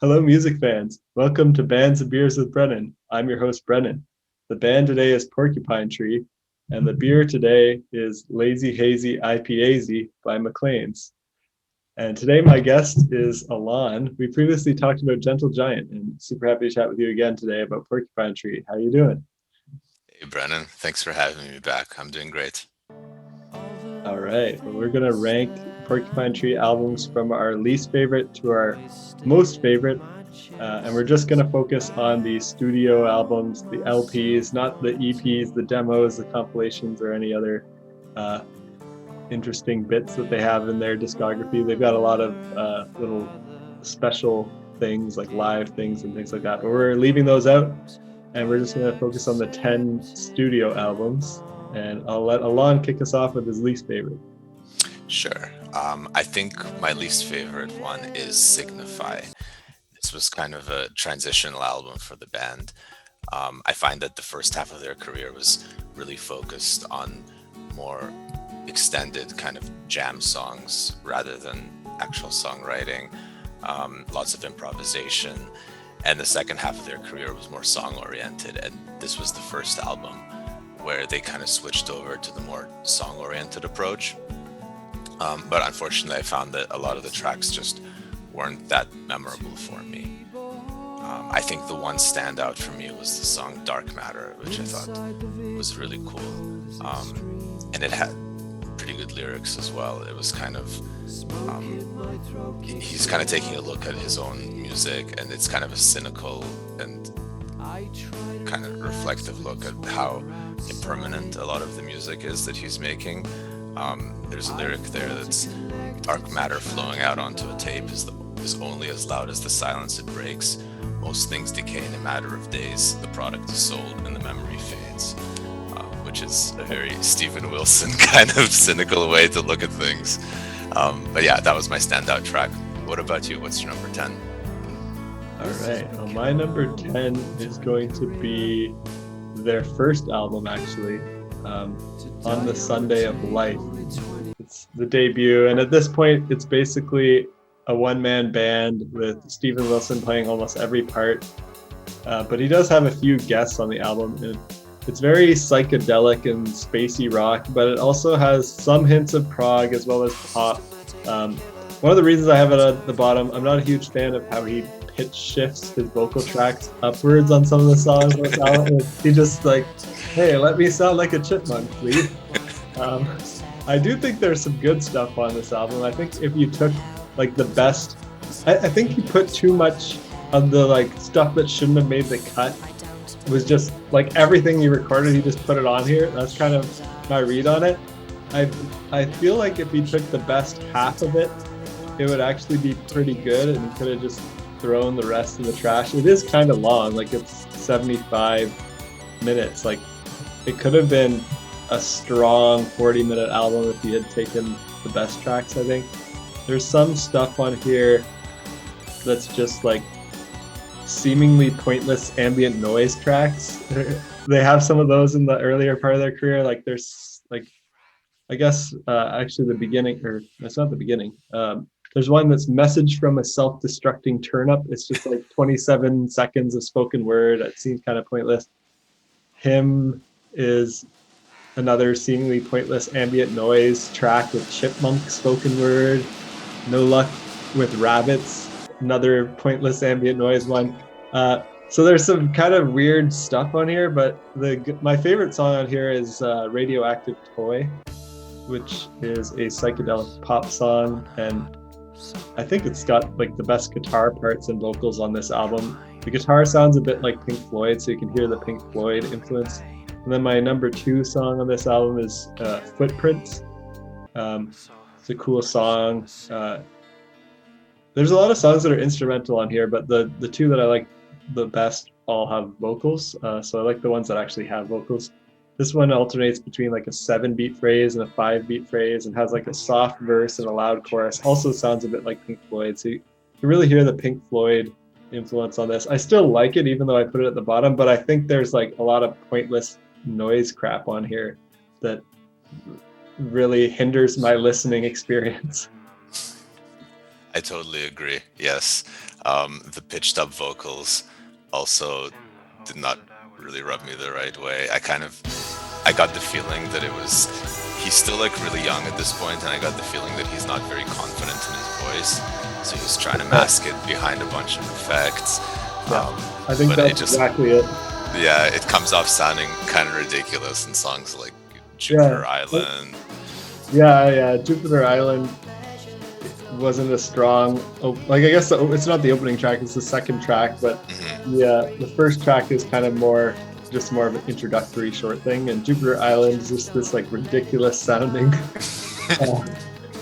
Hello, music fans. Welcome to Bands and Beers with Brennen. I'm your host, Brennen. The band today is Porcupine Tree, and the beer today is Lazy Hazy IPAzy by McLean's. And today my guest is Alon. We previously talked about Gentle Giant, and super happy to chat with you again today about Porcupine Tree. How are you doing? Hey, Brennan. Thanks for having me back. I'm doing great. All right, well, we're gonna rank Porcupine Tree albums from our least favorite to our most favorite. And we're just going to focus on the studio albums, the LPs, not the EPs, the demos, the compilations, or any other uh, interesting bits that they have in their discography. They've got a lot of little special things like live things and things like that, but we're leaving those out and we're just going to focus on the 10 studio albums. And I'll let Alon kick us off with his least favorite. Sure. I think my least favorite one is Signify. This was kind of a transitional album for the band. I find that the first half of their career was really focused on more extended kind of jam songs rather than actual songwriting, lots of improvisation. And the second half of their career was more song oriented. And this was the first album where they kind of switched over to the more song oriented approach. But unfortunately, I found that a lot of the tracks just weren't that memorable for me. I think the one standout for me was the song Dark Matter, which I thought was really cool. And it had pretty good lyrics as well. It was kind of, he's kind of taking a look at his own music, and it's kind of a cynical and kind of reflective look at how impermanent a lot of the music is that he's making. There's a lyric there that's dark matter flowing out onto a tape is only as loud as the silence it breaks. Most things decay in a matter of days. The product is sold and the memory fades, which is a very Steven Wilson kind of cynical way to look at things. But yeah, that was my standout track. What about you? What's your number 10? All right. Well, my number 10 is going to be their first album, actually, On the Sunday of Life. It's the debut, and at this point, it's basically a one-man band with Steven Wilson playing almost every part. But he does have a few guests on the album. And it's very psychedelic and spacey rock, but it also has some hints of prog as well as pop. One of the reasons I have it at the bottom, I'm not a huge fan of how he pitch shifts his vocal tracks upwards on some of the songs. He just like, hey, let me sound like a chipmunk, please. I do think there's some good stuff on this album. I think if you took like the best, I think he put too much of the like stuff that shouldn't have made the cut. It was just like everything he recorded, he just put it on here. That's kind of my read on it. I feel like if he took the best half of it, it would actually be pretty good, and he could have just thrown the rest in the trash. It is kind of long, like it's 75 minutes. Like it could have been a strong 40-minute album if he had taken the best tracks. I think there's some stuff on here that's just like seemingly pointless ambient noise tracks. They have some of those in the earlier part of their career. Like there's like, I guess actually the beginning, or that's not the beginning. There's one that's Message from a Self-Destructing Turnip. It's just like 27 seconds of spoken word. It seems kind of pointless. Hymn is another seemingly pointless ambient noise track with chipmunk spoken word. No Luck with Rabbits, another pointless ambient noise one. So there's some kind of weird stuff on here, but my favorite song on here is Radioactive Toy, which is a psychedelic pop song, and I think it's got like the best guitar parts and vocals on this album. The guitar sounds a bit like Pink Floyd, so you can hear the Pink Floyd influence. And then my number 2 song on this album is Footprints. It's a cool song. There's a lot of songs that are instrumental on here, but the two that I like the best all have vocals. So I like the ones that actually have vocals. This one alternates between like a 7-beat phrase and a 5-beat phrase, and has like a soft verse and a loud chorus. Also sounds a bit like Pink Floyd. So you can really hear the Pink Floyd influence on this. I still like it, even though I put it at the bottom, but I think there's like a lot of pointless noise crap on here that really hinders my listening experience. I totally agree. Yes. The pitched up vocals also did not really rub me the right way. I got the feeling that he's still like really young at this point, and I got the feeling that he's not very confident in his voice. So he's trying to mask it behind a bunch of effects. Yeah, I think that's exactly it. Yeah, it comes off sounding kind of ridiculous in songs like Jupiter Island. Yeah, Jupiter Island wasn't a strong, like, I guess it's not the opening track, it's the second track, but yeah, the first track is kind of more of an introductory short thing, and Jupiter Island is just this like ridiculous sounding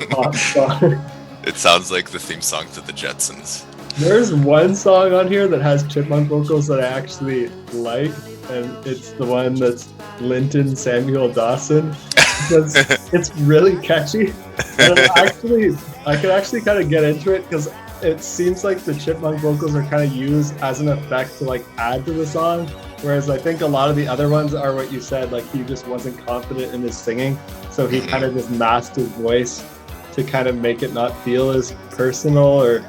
pop song. It sounds like the theme song to the Jetsons. There's one song on here that has chipmunk vocals that I actually like, and it's the one that's Linton Samuel Dawson, because it's really catchy. And I could actually kind of get into it, because it seems like the chipmunk vocals are kind of used as an effect to like add to the song, whereas I think a lot of the other ones are what you said, like he just wasn't confident in his singing, so he kind of just masked his voice to kind of make it not feel as personal or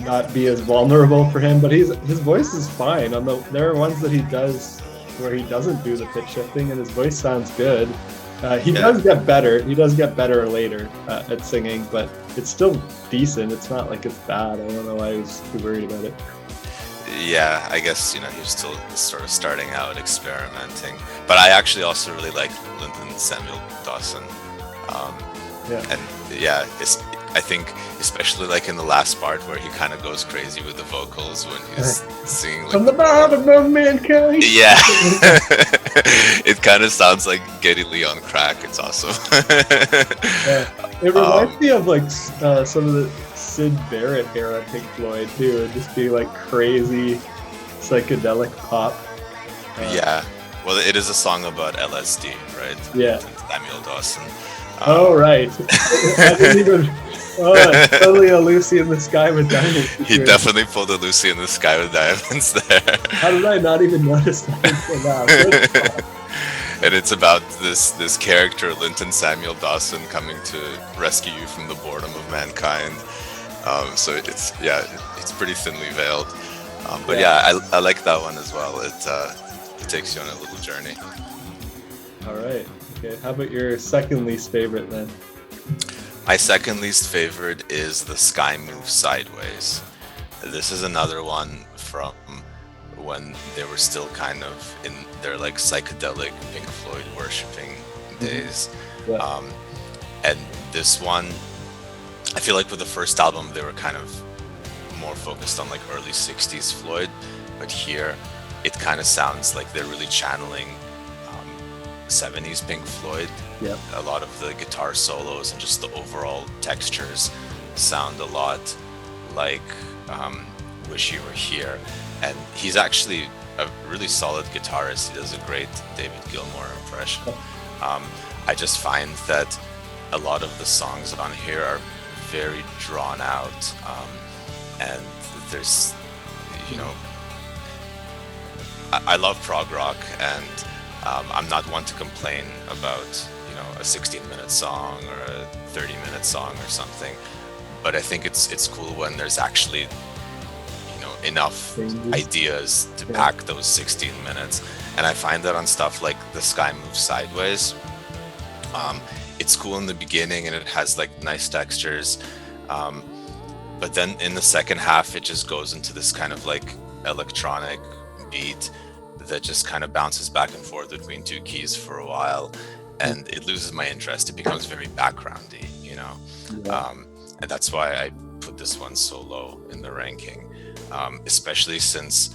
not be as vulnerable for him. But his voice is fine. There are ones that he does where he doesn't do the pitch shifting, and his voice sounds good. He does get better. He does get better later at singing, but it's still decent. It's not like it's bad. I don't know why I was too worried about it. Yeah, I guess, he was still sort of starting out, experimenting. But I actually also really like Linton Samuel Dawson. And yeah, I think especially like in the last part where he kind of goes crazy with the vocals when he's singing like, from the bottom of mankind. Yeah. It kind of sounds like Geddy Lee on crack. It's awesome. It reminds me of like some of the Syd Barrett era Pink Floyd too. It'd just be like crazy psychedelic pop. Yeah. Well, it is a song about LSD, right? Yeah. Samuel Dawson. Right. I didn't even. Totally a Lucy in the Sky with Diamonds. He definitely pulled a Lucy in the Sky with Diamonds there. How did I not even notice that until now? And it's about this character, Linton Samuel Dawson, coming to rescue you from the boredom of mankind. So it's pretty thinly veiled. But I like that one as well. It takes you on a little journey. All right. Okay. How about your second least favorite then? My second least favorite is The Sky Moves Sideways. This is another one from when they were still kind of in their like psychedelic Pink Floyd worshipping days. Yeah. And this one, I feel like with the first album they were kind of more focused on like early 60s Floyd, but here it kind of sounds like they're really channeling 70s Pink Floyd. Yep. A lot of the guitar solos and just the overall textures sound a lot like Wish You Were Here. And he's actually a really solid guitarist. He does a great David Gilmour impression. I just find that a lot of the songs on here are very drawn out, and there's, I love prog rock, and I'm not one to complain about a 16-minute song or a 30-minute song or something, but I think it's cool when there's actually enough ideas to pack those 16 minutes. And I find that on stuff like The Sky Moves Sideways, it's cool in the beginning and it has like nice textures, but then in the second half it just goes into this kind of like electronic beat that just kind of bounces back and forth between two keys for a while, and it loses my interest. It becomes very backgroundy, and that's why I put this one so low in the ranking, especially since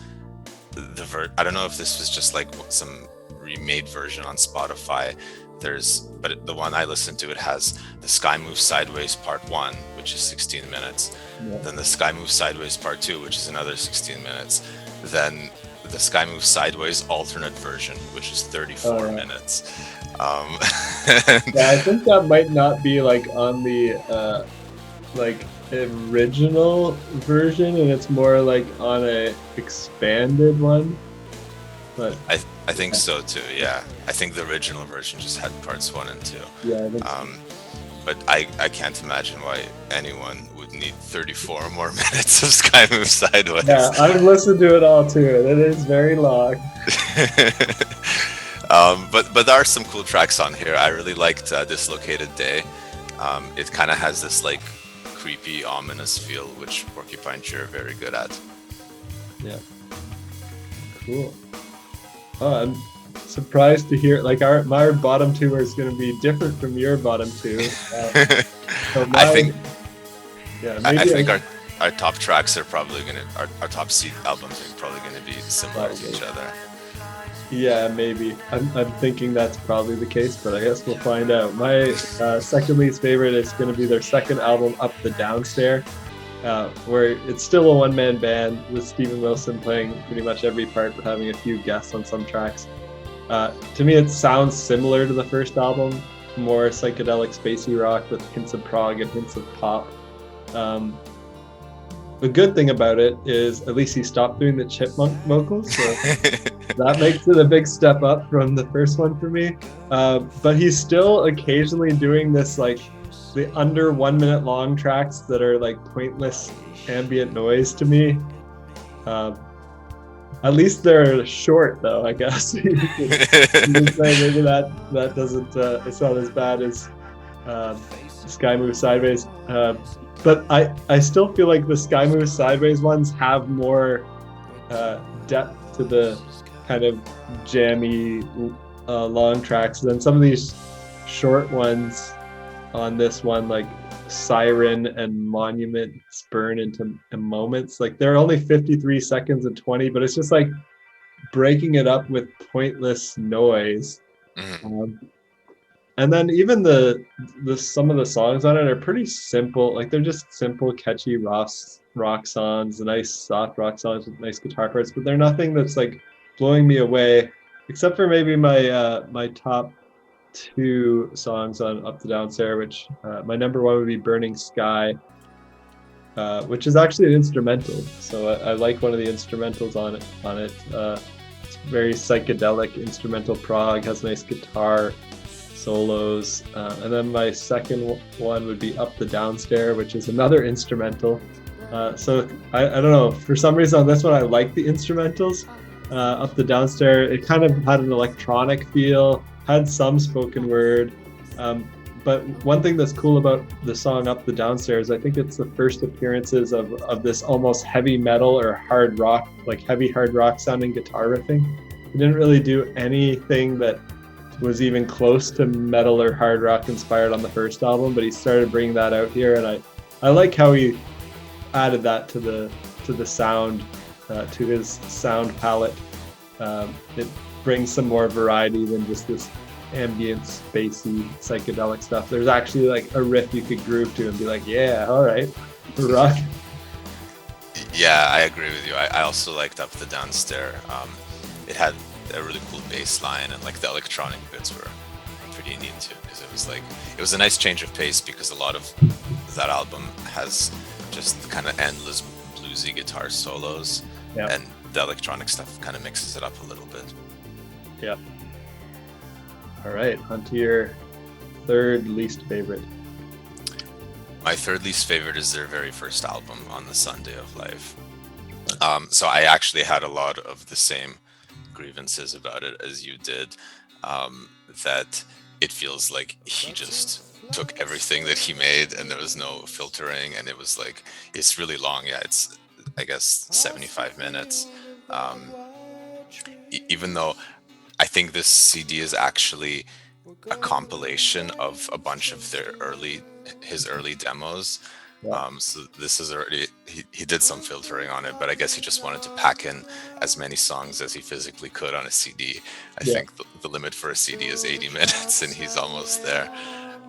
I don't know if this was just like some remade version on Spotify. But the one I listened to, it has The Sky Moves Sideways Part 1, which is 16 minutes. Yeah. Then The Sky Moves Sideways Part 2, which is another 16 minutes. Then The Sky Moves Sideways alternate version, which is 34 minutes. I think that might not be like on the like original version, and it's more like on a expanded one. But I think so too. Yeah, I think the original version just had parts 1 and 2. Yeah. but I can't imagine why anyone would need 34 more minutes of Sky Moves Sideways. Yeah, I've listened to it all too, and it is very long. But there are some cool tracks on here. I really liked Dislocated Day. It kind of has this like creepy, ominous feel, which Porcupine Tree are very good at. Yeah. Cool. Oh, I'm surprised to hear like my bottom two is going to be different from your bottom two. So I think I maybe think our top tracks are probably gonna our top seed albums are probably gonna be similar to each other. Yeah, maybe. I'm thinking that's probably the case, but I guess we'll find out. My second least favorite is going to be their second album, Up the Downstair, where it's still a one-man band with Steven Wilson playing pretty much every part, but having a few guests on some tracks. To me, it sounds similar to the first album, more psychedelic spacey rock with hints of prog and hints of pop. The good thing about it is at least he stopped doing the chipmunk vocals, so that makes it a big step up from the first one for me. But he's still occasionally doing this like the under 1 minute long tracks that are like pointless ambient noise to me. At least they're short though, I guess. You can say maybe that doesn't it's not as bad as Sky Moves Sideways. But I still feel like the Sky Moves Sideways ones have more depth to the kind of jammy long tracks than some of these short ones on this one, like Siren and Monument Burn into Moments. Like they're only 53 seconds and 20, but it's just like breaking it up with pointless noise. And then even the some of the songs on it are pretty simple. Like they're just simple, catchy rock songs, nice soft rock songs with nice guitar parts, but they're nothing that's like blowing me away, except for maybe my my top two songs on Up the Downstair, which my number one would be Burning Sky, which is actually an instrumental. So I like one of the instrumentals on it. It's very psychedelic instrumental prog, has nice guitar solos. And then my second one would be Up the Downstair, which is another instrumental. So I don't know, for some reason on this one I like the instrumentals. Up the Downstair, it kind of had an electronic feel, had some spoken word, but one thing that's cool about the song Up the Downstair is I think it's the first appearances of this almost heavy metal or hard rock, like heavy hard rock sounding guitar riffing. He didn't really do anything that was even close to metal or hard rock inspired on the first album, but he started bringing that out here, and I like how he added that to the sound, to his sound palette. It brings some more variety than just this ambient, spacey, psychedelic stuff. There's actually like a riff you could groove to and be like, yeah, all right, rock. Yeah, I agree with you. I also liked Up the Downstair. It had a really cool bass line, and like the electronic bits were pretty neat too, because it was a nice change of pace, because a lot of that album has just kind of endless bluesy guitar solos, and the electronic stuff kind of mixes it up a little bit. Yeah. All right, on to your third least favorite. My third least favorite is their very first album, On the Sunday of Life. So I actually had a lot of the same grievances about it as you did, that it feels like he just took everything that he made and there was no filtering, and it was like, it's really long. Yeah, it's, I guess, 75 minutes. Even though I think this CD is actually a compilation of a bunch of his early demos. So this is already, he did some filtering on it, but I guess he just wanted to pack in as many songs as he physically could on a CD. I think the limit for a CD is 80 minutes, and he's almost there.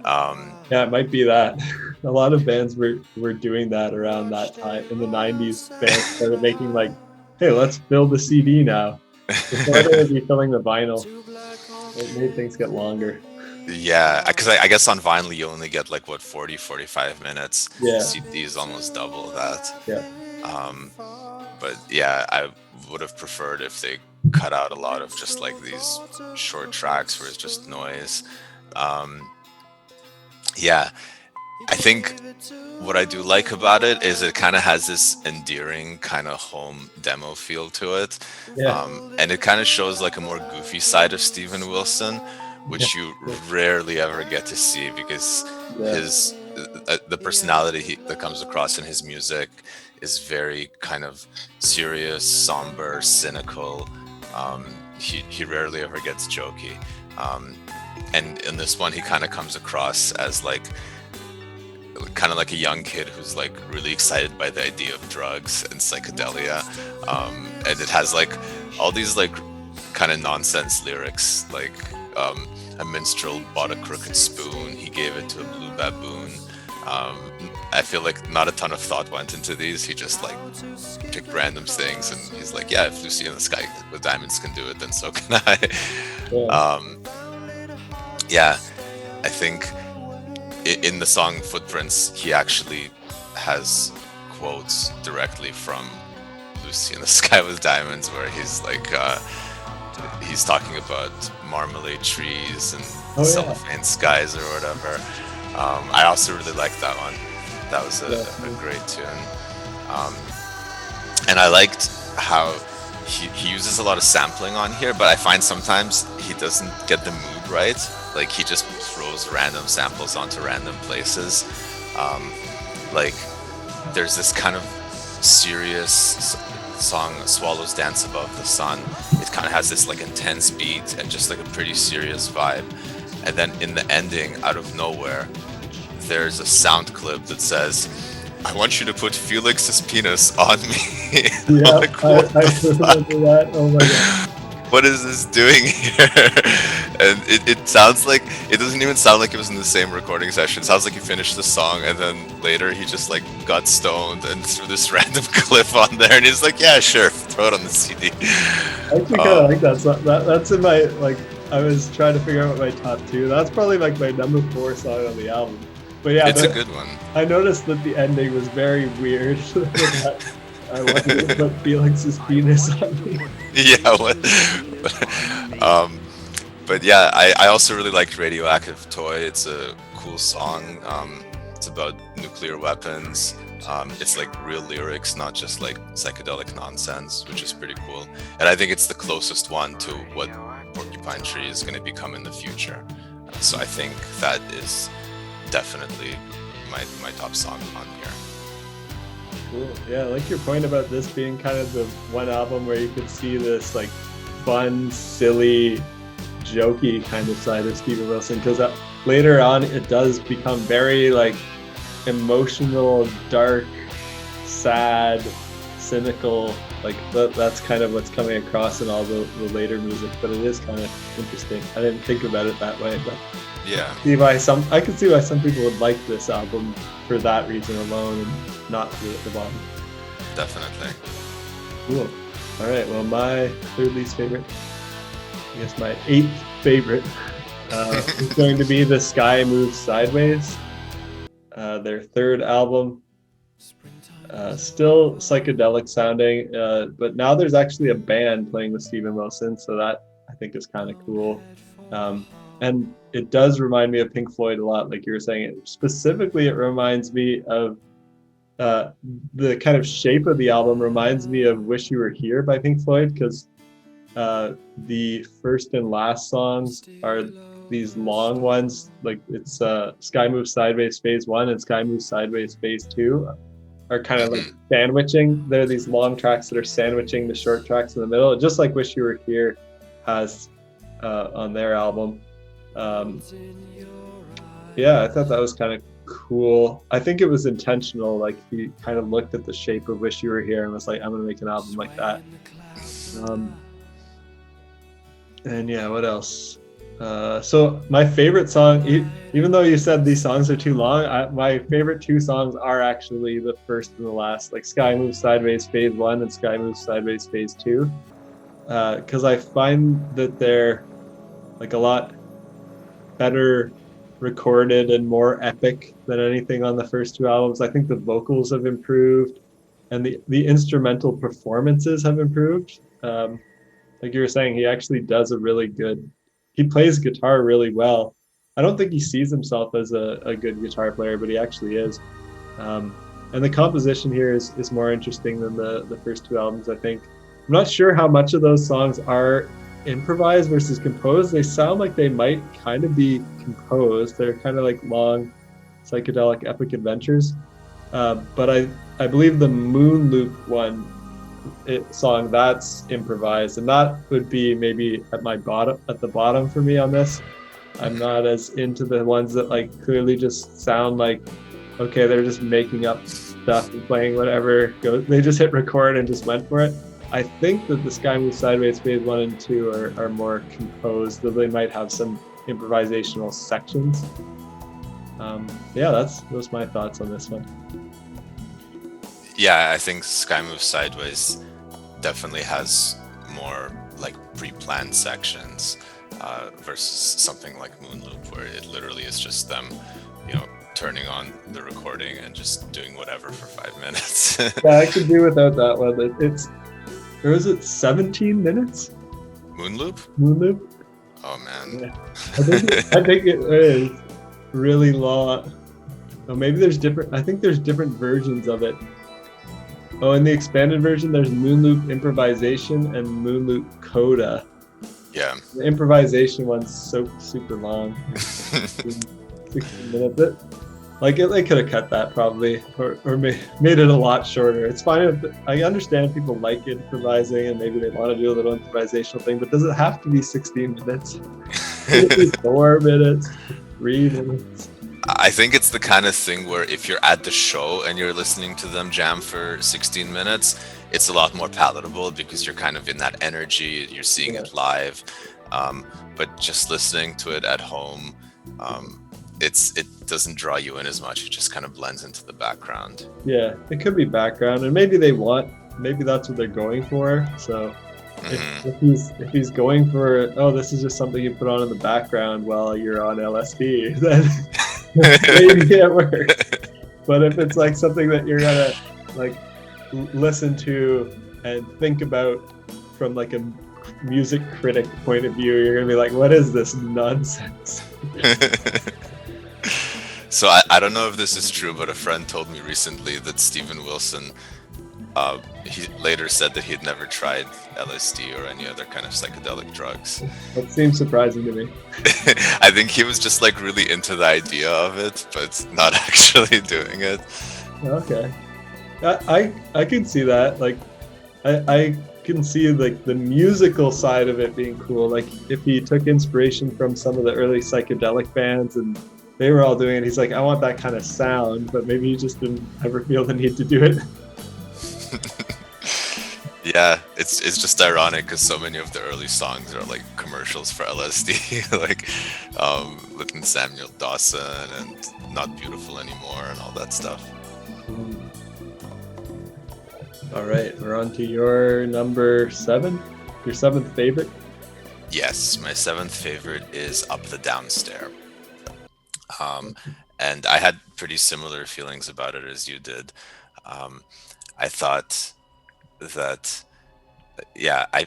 Yeah, it might be that. A lot of bands were doing that around that time in the 90s. Bands started making like, hey, let's fill the CD now. Before they would be filling the vinyl. It made things get longer. Yeah, because I guess on vinyl you only get like 40, 45 minutes. Yeah. CD is almost double that. Yeah. But yeah, I would have preferred if they cut out a lot of just like these short tracks where it's just noise. Yeah, I think what I do like about it is it kind of has this endearing kind of home demo feel to it. Yeah, And it kind of shows like a more goofy side of Steven Wilson, yeah, which you rarely ever get to see because yeah, the personality that comes across in his music is very kind of serious, somber, cynical. He rarely ever gets jokey. Um, and in this one, he kind of comes across as like kind of like a young kid who's like really excited by the idea of drugs and psychedelia, and it has like all these like kind of nonsense lyrics like a minstrel bought a crooked spoon, he gave it to a blue baboon. um, I feel like not a ton of thought went into these. He just like picked random things and he's like, yeah, if Lucy in the Sky with Diamonds can do it, then so can I. yeah. um, yeah, I think in the song Footprints, he actually has quotes directly from Lucy in the Sky with Diamonds, where he's like, he's talking about marmalade trees and Oh yeah, cellophane skies or whatever. I also really liked that one. That was yeah, a great tune. Um, and I liked how he uses a lot of sampling on here, but I find sometimes he doesn't get the mood right. Like he just throws random samples onto random places. Um, like there's this kind of serious song, Swallows Dance Above the Sun. It kind of has this like intense beat and just like a pretty serious vibe. And then in the ending, out of nowhere, there's a sound clip that says, I want you to put Felix's penis on me. I'm yeah. like, I, what I the fuck? remember that. Oh my god. What is this doing here? And it sounds like, it doesn't even sound like it was in the same recording session. It sounds like he finished the song and then later he just like got stoned and threw this random clip on there and he's like, yeah, sure, throw it on the CD. I actually kind of Um, like that song. That's in my like. I was trying to figure out what my top two. That's probably like my number 4 song on the album. But yeah, it's a but good one. I noticed that the ending was very weird. I wanted to put Felix's penis on me. Yeah, what? um, but yeah, I also really liked Radioactive Toy. It's a cool song. It's about nuclear weapons. It's like real lyrics, not just like psychedelic nonsense, which is pretty cool. And I think it's the closest one to what Porcupine Tree is going to become in the future. So I think that is definitely my top song on here. Cool. Yeah, I like your point about this being kind of the one album where you could see this like fun, silly, jokey kind of side of Steven Wilson, because later on it does become very like emotional, dark, sad, cynical. Like that's kind of what's coming across in all the later music, but it is kind of interesting. I didn't think about it that way, but Yeah, I can see why some people would like this album for that reason alone and not put it at the bottom. definitely. Cool. All right. Well, my third least favorite, I guess my 8th favorite, is going to be The Sky Moves Sideways. Their third album, still psychedelic sounding, but now there's actually a band playing with Steven Wilson, so that I think is kind of cool. And it does remind me of Pink Floyd a lot, like you were saying. Specifically, it reminds me of the kind of shape of the album reminds me of Wish You Were Here by Pink Floyd, because the first and last songs are these long ones. Like it's Sky Moves Sideways Phase 1 and Sky Moves Sideways Phase 2 are kind of like Mhm. sandwiching. They're these long tracks that are sandwiching the short tracks in the middle, just like Wish You Were Here has on their album. Um, yeah, I thought that was kind of cool. I think it was intentional. Like he kind of looked at the shape of Wish You Were Here and was like, I'm gonna make an album like that. Um, and yeah, what else? So my favorite song, even though you said these songs are too long, my favorite 2 songs are actually the first and the last, like Sky Moves Sideways Phase 1 and Sky Moves Sideways Phase 2. Because I find that they're like a lot better recorded and more epic than anything on the first 2 albums. I think the vocals have improved and the instrumental performances have improved. Like you were saying, he actually does he plays guitar really well. I don't think he sees himself as a good guitar player, but he actually is. Um, and the composition here is more interesting than the first two albums, I think. I'm not sure how much of those songs are improvised versus composed. They sound like they might kind of be composed. They're kind of like long psychedelic epic adventures. But I believe the Moon Loop one song, that's improvised, and that would be maybe at the bottom for me on this. I'm not as into the ones that like clearly just sound like, okay, they're just making up stuff and playing whatever goes. They just hit record and just went for it. I think that the Sky Moves Sideways Phase 1 and 2 are more composed, though they might have some improvisational sections. Yeah, those my thoughts on this one. Yeah, I think Sky Moves Sideways definitely has more like pre-planned sections versus something like Moon Loop, where it literally is just them, turning on the recording and just doing whatever for 5 minutes. Yeah, I could do without that one. Or is it 17 minutes? Moon Loop? Moon Loop? Oh man. Yeah. I think it is really long. Oh, maybe I think there's different versions of it. Oh, in the expanded version, there's Moon Loop Improvisation and Moon Loop Coda. Yeah. The improvisation one's so super long. 16 minutes. They could have cut that probably, or made it a lot shorter. It's fine. I understand people like improvising and maybe they want to do a little improvisational thing, but does it have to be 16 minutes? 4 minutes, 3 minutes. I think it's the kind of thing where if you're at the show and you're listening to them jam for 16 minutes, it's a lot more palatable because you're kind of in that energy, you're seeing it live. But just listening to it at home, it doesn't draw you in as much. It just kind of blends into the background. Yeah, it could be background, and maybe that's what they're going for. So if he's going for, this is just something you put on in the background while you're on LSD, then maybe it works. But if it's like something that you're gonna like listen to and think about from like a music critic point of view, you're gonna be like, what is this nonsense? So I don't know if this is true, but a friend told me recently that Steven Wilson, he later said that he had never tried LSD or any other kind of psychedelic drugs. That seems surprising to me. I think he was just like really into the idea of it, but not actually doing it. Okay. I can see that. Like, I can see like the musical side of it being cool. Like if he took inspiration from some of the early psychedelic bands and they were all doing it, he's like, I want that kind of sound, but maybe he just didn't ever feel the need to do it. Yeah, it's just ironic because so many of the early songs are like commercials for LSD, like with Samuel Dawson and Not Beautiful Anymore and all that stuff. All right, we're on to your number 7, your 7th favorite. Yes, my 7th favorite is Up the Downstair. And I had pretty similar feelings about it as you did. I thought that, I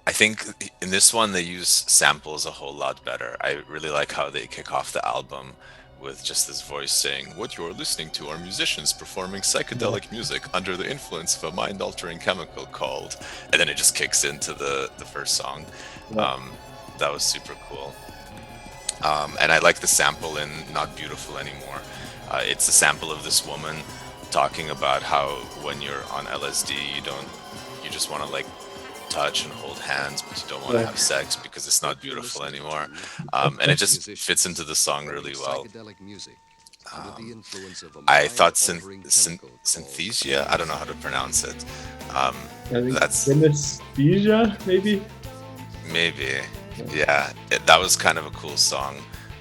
think in this one they use samples a whole lot better. I really like how they kick off the album with just this voice saying, what you're listening to are musicians performing psychedelic music under the influence of a mind-altering chemical called, and then it just kicks into the first song. That was super cool. And I like the sample in Not Beautiful Anymore. It's a sample of this woman talking about how when you're on LSD, you just want to like touch and hold hands, but you don't want to have sex because it's not beautiful anymore. And it just fits into the song really well. I thought Synthesia, I don't know how to pronounce it. That's Synesthesia, maybe? Maybe. Yeah, that was kind of a cool song.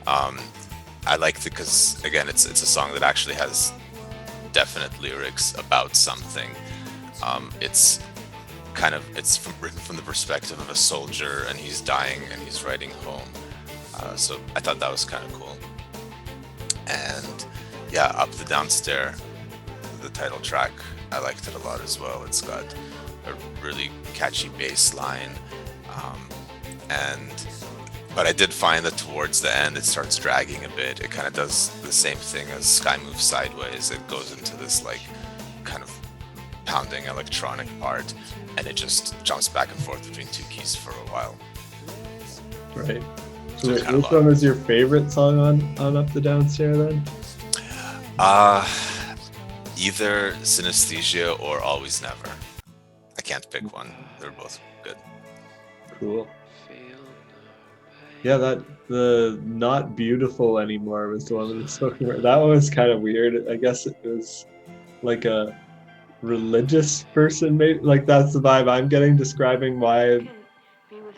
I liked it because, again, it's a song that actually has definite lyrics about something. It's written from the perspective of a soldier, and he's dying and he's writing home. So I thought that was kind of cool. And yeah, Up the Downstair, the title track, I liked it a lot as well. It's got a really catchy bass line. And But I did find that towards the end it starts dragging a bit. It kind of does the same thing as Sky Moves Sideways. It goes into this like kind of pounding electronic part, and it just jumps back and forth between two keys for a while. Right. So So it's kind of which one is your favorite song on Up the Downstairs then? Either Synesthesia or Always Never. I can't pick one. They're both good. Cool. Yeah, the Not Beautiful Anymore was the one we were talking about. That one was kind of weird. I guess it was like a religious person, maybe. Like that's the vibe I'm getting, describing why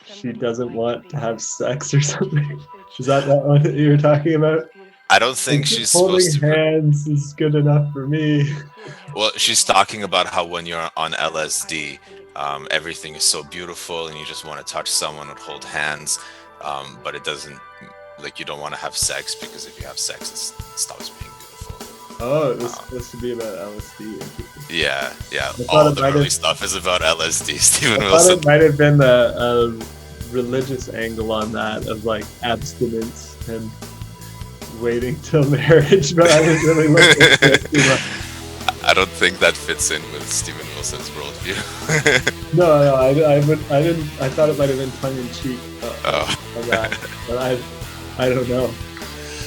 she doesn't want to have sex or something. Is that one that you were talking about? I don't think she's supposed Holding to. hands is good enough for me. Well, she's talking about how when you're on LSD, everything is so beautiful and you just want to touch someone and hold hands, but it doesn't, like, you don't want to have sex because if you have sex, it stops being beautiful. Oh, it was supposed to be about LSD. Yeah. thought All it the might early have- stuff is about LSD. Steven I thought Wilson. it might have been a religious angle on that of like abstinence and waiting till marriage, but I didn't really look into it too much. I don't think that fits in with Steven Wilson's worldview. No, I didn't. I thought it might have been tongue in cheek of that, but I don't know.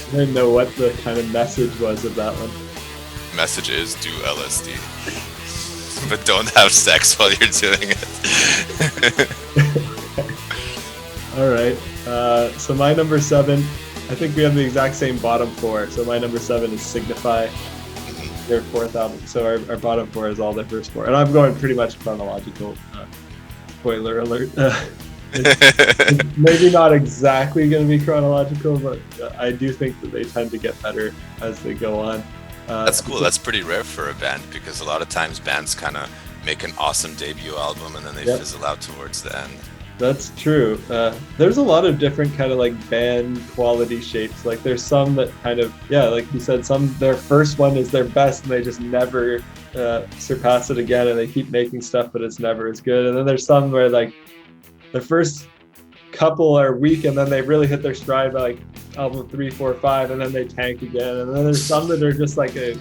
I didn't know what the kind of message was of that one. Message is do LSD, but don't have sex while you're doing it. All right. So my number 7, I think we have the exact same bottom 4. So my number 7 is Signify, their 4th album. So our bottom 4 is all their first 4, and I'm going pretty much chronological. Spoiler alert. It's maybe not exactly going to be chronological, but I do think that they tend to get better as they go on. That's cool. That's pretty rare for a band because a lot of times bands kind of make an awesome debut album and then they fizzle out towards the end. That's true. There's a lot of different kind of like band quality shapes. Like there's some that kind of, like you said, their first one is their best and they just never surpass it again, and they keep making stuff but it's never as good. And then there's some where like the first couple are weak and then they really hit their stride by like album 3, 4, 5, and then they tank again. And then there's some that are just like they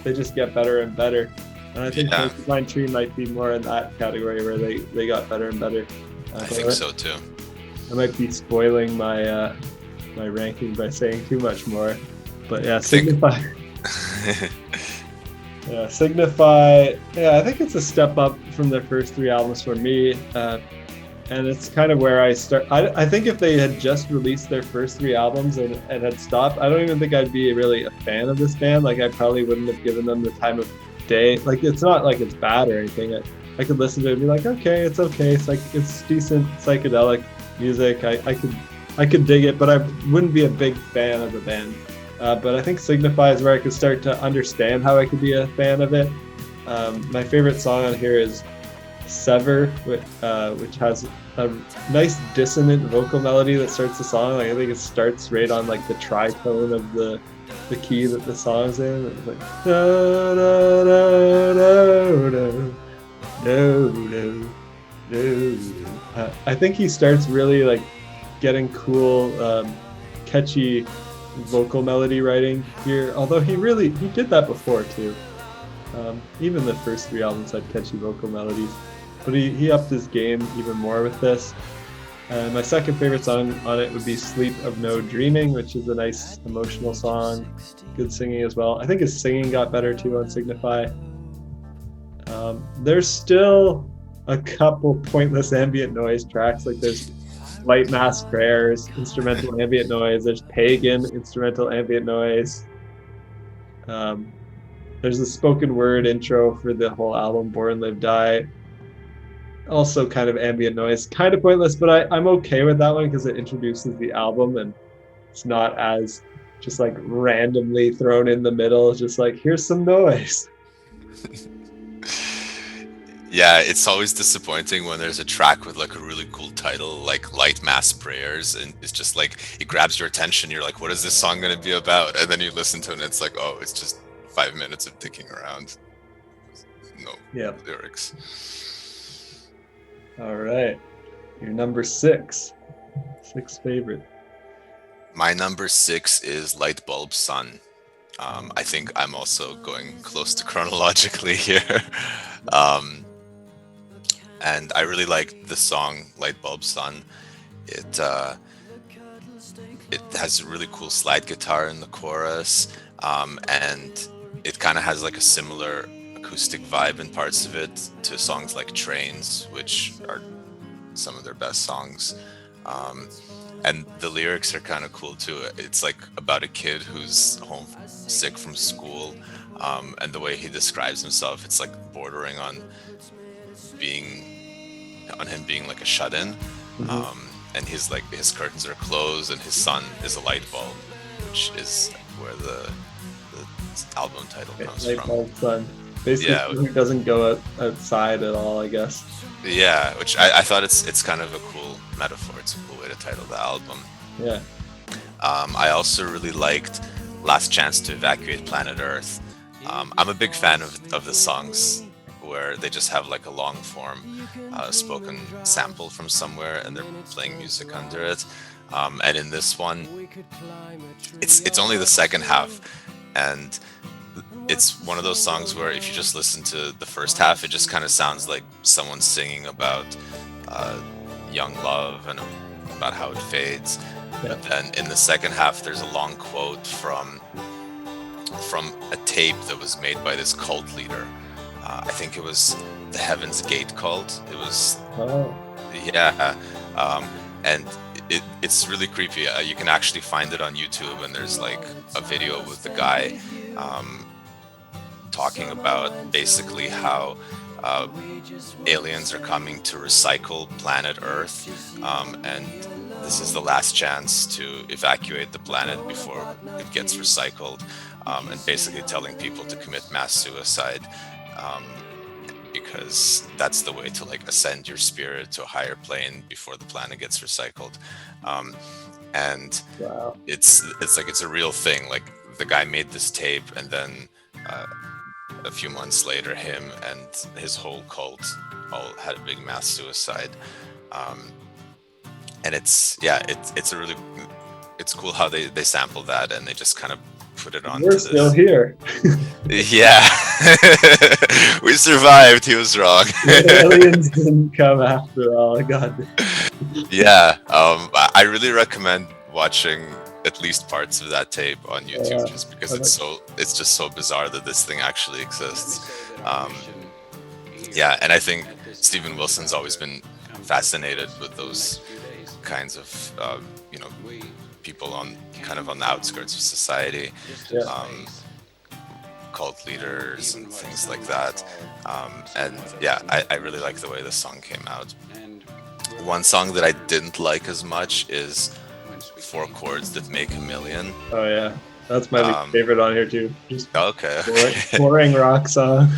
just get better and better. And I think Porcupine Tree might be more in that category where they got better and better. I think so too. I might be spoiling my my ranking by saying too much more, but yeah, Signify. Signify. Yeah, I think it's a step up from their first 3 albums for me, and it's kind of where I start. I think if they had just released their first 3 albums and had stopped, I don't even think I'd be really a fan of this band. Like I probably wouldn't have given them the time of day. Like it's not like it's bad or anything. I could listen to it and be like, okay, it's okay. It's like it's decent psychedelic music. I could dig it, but I wouldn't be a big fan of the band. But I think Signify is where I could start to understand how I could be a fan of it. My favorite song on here is Sever, which has a nice dissonant vocal melody that starts the song. Like I think it starts right on like the tritone of the key that the song's in. It's like da da da da da. No. I think he starts really like getting cool, catchy vocal melody writing here. Although he did that before too. Even the first 3 albums had catchy vocal melodies, but he upped his game even more with this. My second favorite song on it would be Sleep of No Dreaming, which is a nice emotional song, good singing as well. I think his singing got better too on Signify. There's still a couple pointless ambient noise tracks, like there's Light Mass Prayers, instrumental ambient noise, there's Pagan, instrumental ambient noise. There's a spoken word intro for the whole album, Born, Live, Die. Also kind of ambient noise, kind of pointless, but I'm okay with that one because it introduces the album and it's not as just like randomly thrown in the middle. It's just like, here's some noise. Yeah, it's always disappointing when there's a track with like a really cool title, like Light Mass Prayers, and it's just like it grabs your attention. You're like, what is this song going to be about? And then you listen to it and it's like, oh, it's just 5 minutes of dicking around. No lyrics. All right. Your number 6. Sixth favorite. My number 6 is Light Bulb Sun. I think I'm also going close to chronologically here. um, and I really like the song Light Bulb Sun. It it has a really cool slide guitar in the chorus, and it kind of has like a similar acoustic vibe in parts of it to songs like Trains, which are some of their best songs. Um, and the lyrics are kind of cool too. It's like about a kid who's homesick from school, and the way he describes himself, it's like bordering on him being like a shut-in. And he's like, his curtains are closed and his son is a light bulb, which is where the album title comes Light from. bulb sun. Basically, Yeah. he doesn't go outside at all, I guess. Yeah, which I thought it's kind of a cool metaphor. It's a cool way to title the album. Yeah. I also really liked Last Chance to Evacuate Planet Earth. I'm a big fan of the songs where they just have like a long form spoken sample from somewhere and they're playing music under it. And in this one, it's only the second half, and it's one of those songs where if you just listen to the first half, it just kind of sounds like someone singing about young love and about how it fades. Yeah. But then in the second half, there's a long quote from a tape that was made by this cult leader. I think it was the Heaven's Gate cult. It was, Oh. yeah, and it's really creepy. You can actually find it on YouTube, and there's like a video with the guy talking about basically how aliens are coming to recycle planet Earth, and this is the last chance to evacuate the planet before it gets recycled, and basically telling people to commit mass suicide. Because that's the way to like ascend your spirit to a higher plane before the planet gets recycled. And Wow. it's like it's a real thing. Like the guy made this tape, and then a few months later, him and his whole cult all had a big mass suicide. And it's a really, it's cool how they sample that and they just kind of put it on. We're still here. Yeah. We survived. He was wrong. The aliens didn't come after all. God. Yeah. I really recommend watching at least parts of that tape on YouTube, just because it's just so bizarre that this thing actually exists. Yeah, and I think Steven Wilson's always been fascinated with those kinds of people on the outskirts of society. Yeah. Cult leaders and things like that. And yeah, I really like the way the song came out. One song that I didn't like as much is Four Chords That Make a Million. Oh yeah, that's my least favorite on here too. Just Okay. boring rock song.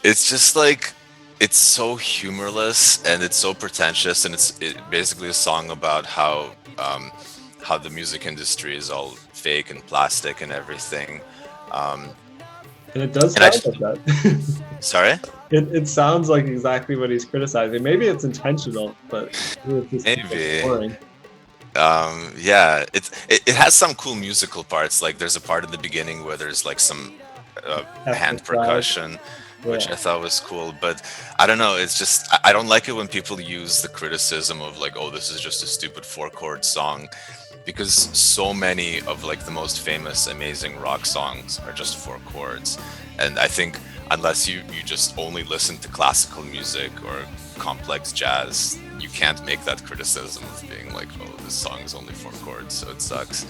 It's just like, it's so humorless and it's so pretentious, and it's basically a song about how the music industry is all fake and plastic and everything. And it does sound like that. Sorry? It sounds like exactly what he's criticizing. Maybe it's intentional, but it's just Maybe. boring. Yeah, it has some cool musical parts. Like there's a part in the beginning where there's like some hand percussion, which I thought was cool. But I don't know, it's just, I don't like it when people use the criticism of like, oh, this is just a stupid 4-chord song, because so many of like the most famous, amazing rock songs are just 4 chords. And I think unless you just only listen to classical music or complex jazz, you can't make that criticism of being like, oh, this song is only 4 chords, so it sucks.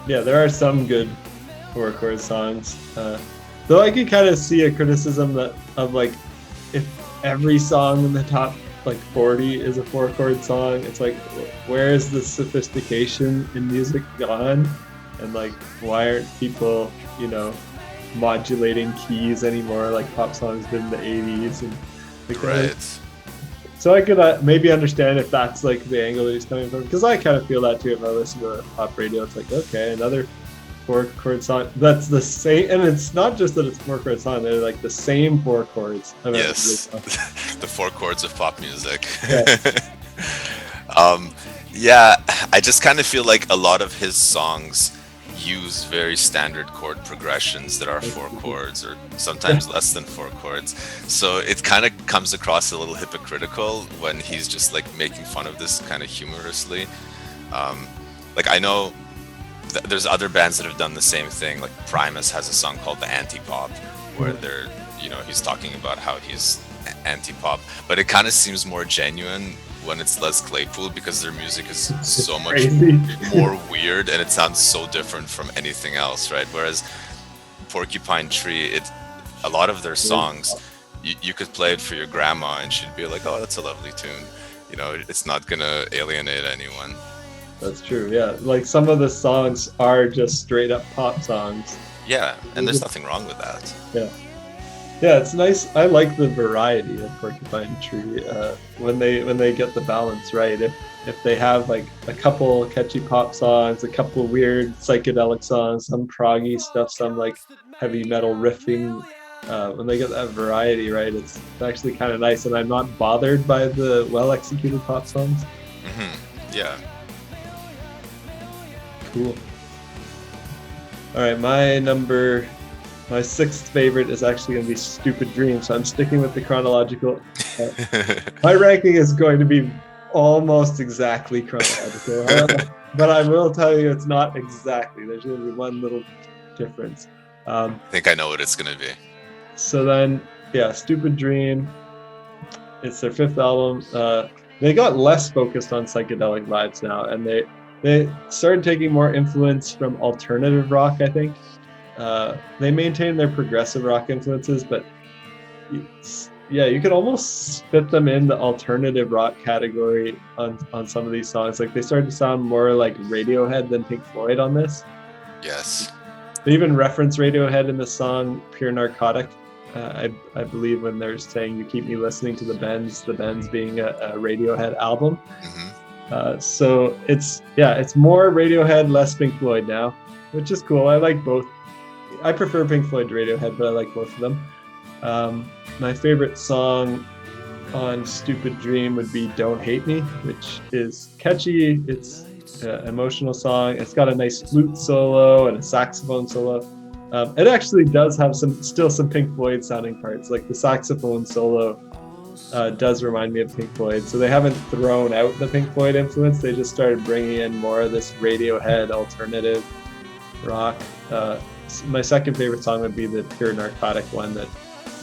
Yeah, there are some good 4-chord songs. Though I could kind of see a criticism of like, if every song in the top like 40 is a 4-chord song, it's like, where is the sophistication in music gone? And like, why aren't people, modulating keys anymore like pop songs did in the 80s? And like, Right. so I could maybe understand if that's like the angle that he's coming from, because I kind of feel that too if I listen to pop radio. It's like, okay, another 4-chord song that's the same, and it's not just that it's 4-chord song, they're like the same 4 chords. Yes. The 4 chords of pop music. Yeah. Um, yeah, I just kind of feel like a lot of his songs use very standard chord progressions that are four chords or sometimes less than four chords. So it kind of comes across a little hypocritical when he's just like making fun of this kind of humorously. Um, like I know there's other bands that have done the same thing. Like Primus has a song called The Anti-Pop where they're, he's talking about how he's anti-pop, but it kind of seems more genuine when it's Les Claypool because their music is so much Crazy. more weird and it sounds so different from anything else, right? Whereas Porcupine Tree, a lot of their songs, you could play it for your grandma and she'd be like, "Oh, that's a lovely tune." It's not gonna alienate anyone. That's true. Yeah, like some of the songs are just straight up pop songs. Yeah, and there's nothing wrong with that. Yeah. Yeah, it's nice. I like the variety of Porcupine Tree when they get the balance right. If they have like a couple catchy pop songs, a couple weird psychedelic songs, some proggy stuff, some like heavy metal riffing. When they get that variety right, it's actually kind of nice, and I'm not bothered by the well executed pop songs. Yeah. Cool. All right, my sixth favorite is actually going to be Stupid Dream, so I'm sticking with the chronological. My ranking is going to be almost exactly chronological, but I will tell you it's not exactly. There's going to be one little difference. I think I know what it's going to be. So then, yeah, Stupid Dream. It's their fifth album. They got less focused on psychedelic vibes now, and they started taking more influence from alternative rock, I think. They maintain their progressive rock influences, but you could almost fit them in the alternative rock category on some of these songs. Like they started to sound more like Radiohead than Pink Floyd on this. Yes. They even reference Radiohead in the song Pure Narcotic. I believe when they're saying "You Keep Me Listening to the Bends being a Radiohead album. So it's more Radiohead, less Pink Floyd now, which is cool. I like both. I prefer Pink Floyd to Radiohead, but I like both of them. My favorite song on Stupid Dream would be Don't Hate Me, which is catchy. It's an emotional song. It's got a nice flute solo and a saxophone solo. It actually does have some Pink Floyd sounding parts. Like the saxophone solo does remind me of Pink Floyd. So they haven't thrown out the Pink Floyd influence. They just started bringing in more of this Radiohead alternative rock. My second favorite song would be the Pure Narcotic one that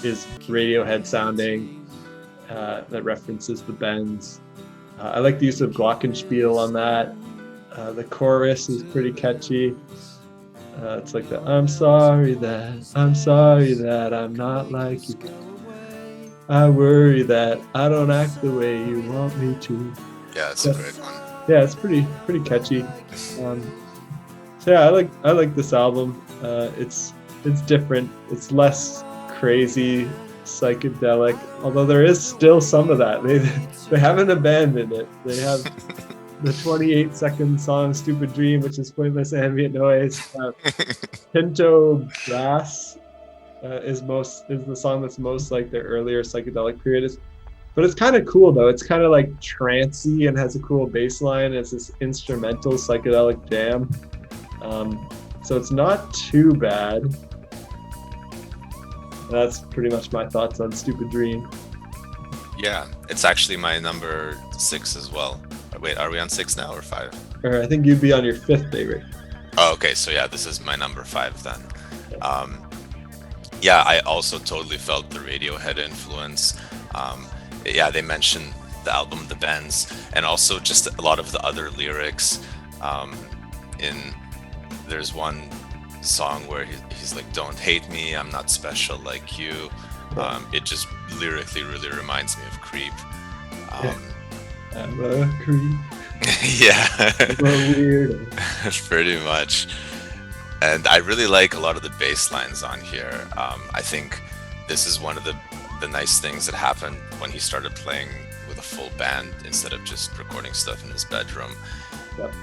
is Radiohead sounding, that references the Bends. I like the use of glockenspiel on that. The chorus is pretty catchy. It's like I'm sorry that I'm not like you. I worry that I don't act the way you want me to. Yeah, it's a great one. Yeah, it's pretty catchy. So yeah, I like this album. It's different. It's less crazy psychedelic, although there is still some of that. They haven't abandoned it. They have the 28-second song "Stupid Dream," which is pointless ambient noise. Pinto Brass is the song that's most like their earlier psychedelic period. But it's kind of cool though. It's kind of like trancey and has a cool bass line. It's this instrumental psychedelic jam. So it's not too bad. That's pretty much my thoughts on Stupid Dream. Yeah, it's actually my number 6 as well. Wait, are we on 6 now or 5? Or I think you'd be on your fifth favorite. Oh, okay. So yeah, this is my number 5 then. Yeah, I also totally felt the Radiohead influence. Yeah, they mentioned the album The Bends, and also just a lot of the other lyrics. There's one song where he's like, "Don't hate me, I'm not special like you." It just lyrically really reminds me of Creep. I'm a creep. Yeah. I'm a weirdo. Pretty much. And I really like a lot of the bass lines on here. I think this is one of the nice things that happened when he started playing with a full band instead of just recording stuff in his bedroom. Yep.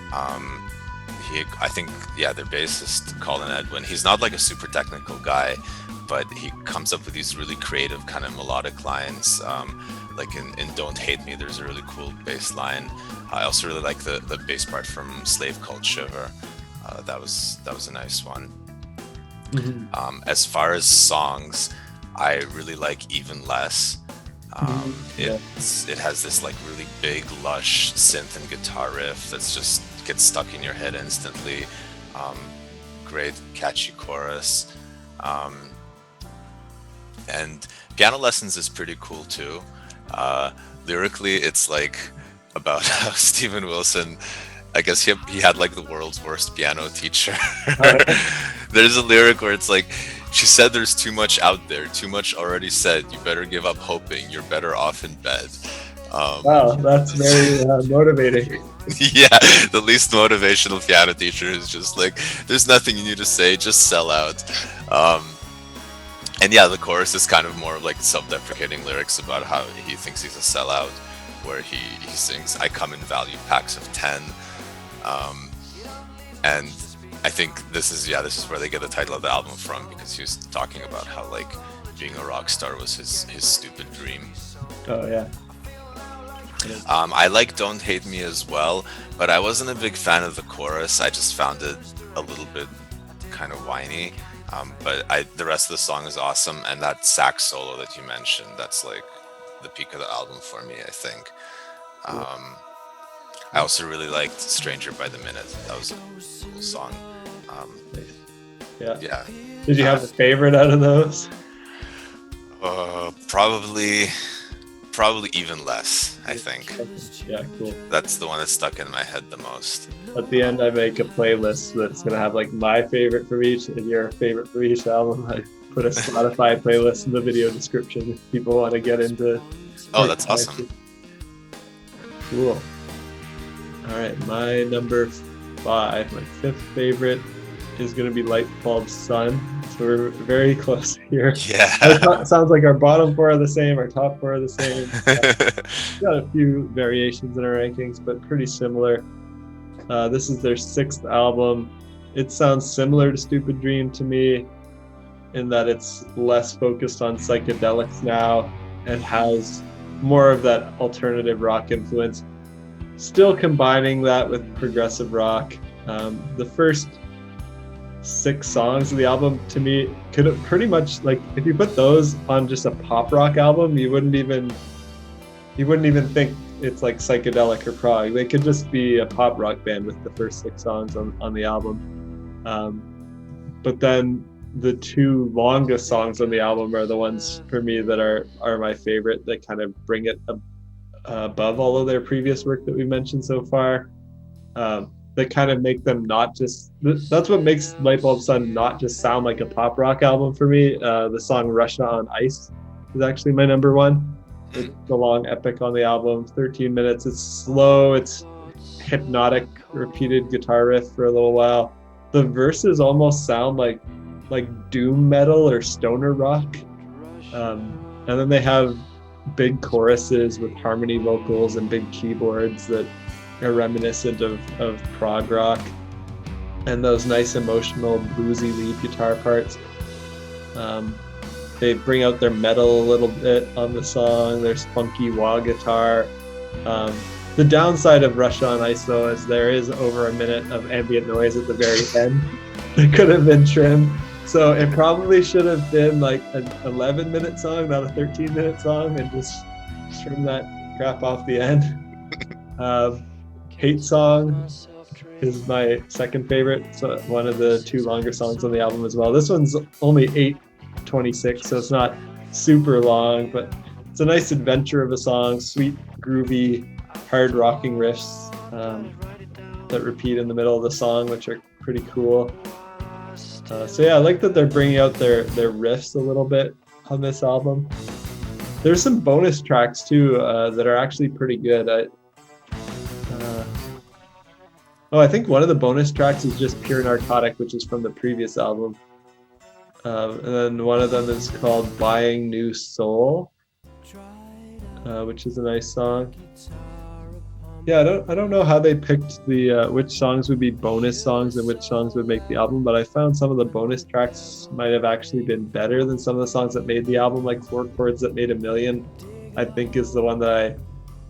I think their bassist Colin Edwin, he's not like a super technical guy, but he comes up with these really creative kind of melodic lines. Like in Don't Hate Me, there's a really cool bass line. I also really like the bass part from Slave Called Shiver. That was a nice one. As far as songs, I really like Even Less. It has this like really big, lush synth and guitar riff that's just gets stuck in your head instantly. Great, catchy chorus. And Piano Lessons is pretty cool too. Lyrically, it's like about how Steven Wilson, I guess he had like the world's worst piano teacher. There's a lyric where it's like, she said there's too much out there, too much already said, you better give up hoping, you're better off in bed. Wow, that's very motivating. Yeah, the least motivational piano teacher is just like, there's nothing you need to say, just sell out. And yeah, the chorus is kind of more like self-deprecating lyrics about how he thinks he's a sellout, where he sings, I come in value packs of 10. And I think this is where they get the title of the album from, because he was talking about how like being a rock star was his stupid dream. Oh yeah. I like Don't Hate Me as well, but I wasn't a big fan of the chorus. I just found it a little bit kind of whiny. But the rest of the song is awesome, and that sax solo that you mentioned, that's like the peak of the album for me, I think. I also really liked Stranger by the Minute. That was a cool song. Yeah. Did you have a favorite out of those? Probably Even Less, I think. Yeah, cool. That's the one that stuck in my head the most. At the end, I make a playlist that's going to have like my favorite from each and your favorite from each album. I put a Spotify playlist in the video description if people want to get into. Oh, that's awesome. Cool. All right, my number 5, my 5th favorite is going to be Light Bulb Sun. So we're very close here. Yeah. It sounds like our bottom 4 are the same, our top 4 are the same. Got a few variations in our rankings, but pretty similar. This is their 6th album. It sounds similar to Stupid Dream to me in that it's less focused on psychedelics now and has more of that alternative rock influence, still combining that with progressive rock. The first 6 songs of the album to me could have pretty much, like, if you put those on just a pop rock album, you wouldn't even think it's like psychedelic or prog. They could just be a pop rock band with the first 6 songs on the album. But then the 2 longest songs on the album are the ones for me that are my favorite, that kind of bring it above all of their previous work that we mentioned so far. That kind of make them not just, that's what makes Light Bulb Sun not just sound like a pop rock album for me. The song Russia on Ice is actually my number 1. It's the long epic on the album, 13 minutes. It's slow, it's hypnotic, repeated guitar riff for a little while. The verses almost sound like doom metal or stoner rock. And then they have big choruses with harmony vocals and big keyboards that are reminiscent of prog rock, and those nice emotional bluesy lead guitar parts. They bring out their metal a little bit on the song. There's funky wah guitar. The downside of Russia on Ice, though, is there is over a minute of ambient noise at the very end that could have been trimmed. So it probably should have been like an 11-minute song, not a 13-minute song, and just trim that crap off the end. Hate Song is my second favorite, so one of the 2 longer songs on the album as well. This one's only 8:26, so it's not super long, but it's a nice adventure of a song, sweet, groovy, hard rocking riffs that repeat in the middle of the song, which are pretty cool. So yeah, I like that they're bringing out their riffs a little bit on this album. There's some bonus tracks too that are actually pretty good. I think one of the bonus tracks is just Pure Narcotic, which is from the previous album. And then one of them is called Buying New Soul, which is a nice song. Yeah, I don't know how they picked the which songs would be bonus songs and which songs would make the album, but I found some of the bonus tracks might have actually been better than some of the songs that made the album. Like Four Chords That Made a Million, I think is the one that I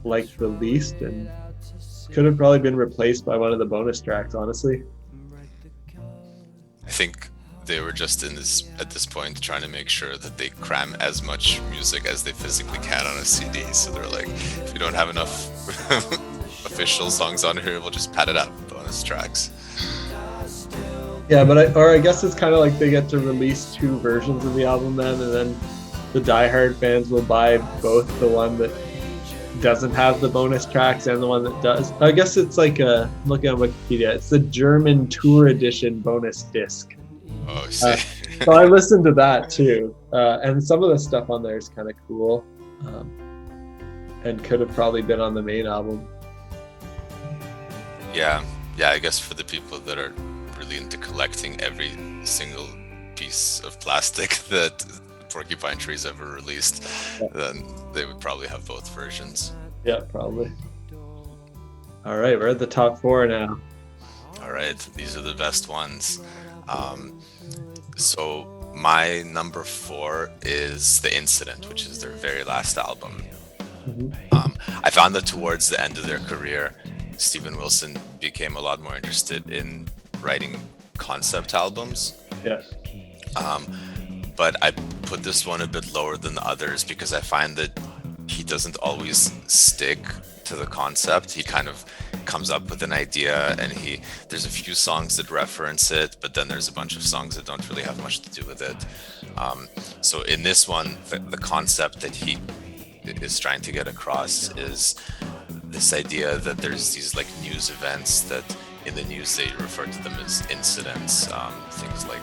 liked the least, and could have probably been replaced by one of the bonus tracks, honestly. I think they were just in this at this point trying to make sure that they cram as much music as they physically can on a CD. So they're like, if we don't have enough official songs on here, we'll just pad it out with bonus tracks. Yeah, but I guess it's kind of like they get to release two versions of the album then, and then the diehard fans will buy both the one that doesn't have the bonus tracks and the one that does. I guess it's like looking at Wikipedia, it's the German tour edition bonus disc. Oh, I see. So I listened to that too, and some of the stuff on there is kind of cool, and could have probably been on the main album. Yeah, I guess for the people that are really into collecting every single piece of plastic that Porcupine Tree's ever released, then they would probably have both versions. Yeah, probably. All right, we're at the top four now. All right, these are the best ones. So my number 4 is The Incident, which is their very last album. I found that towards the end of their career, Steven Wilson became a lot more interested in writing concept albums. Yeah. But I put this one a bit lower than the others because I find that he doesn't always stick to the concept. He kind of comes up with an idea and there's a few songs that reference it, but then there's a bunch of songs that don't really have much to do with it. So in this one, the concept that he is trying to get across is this idea that there's these like news events that in the news they refer to them as incidents, things like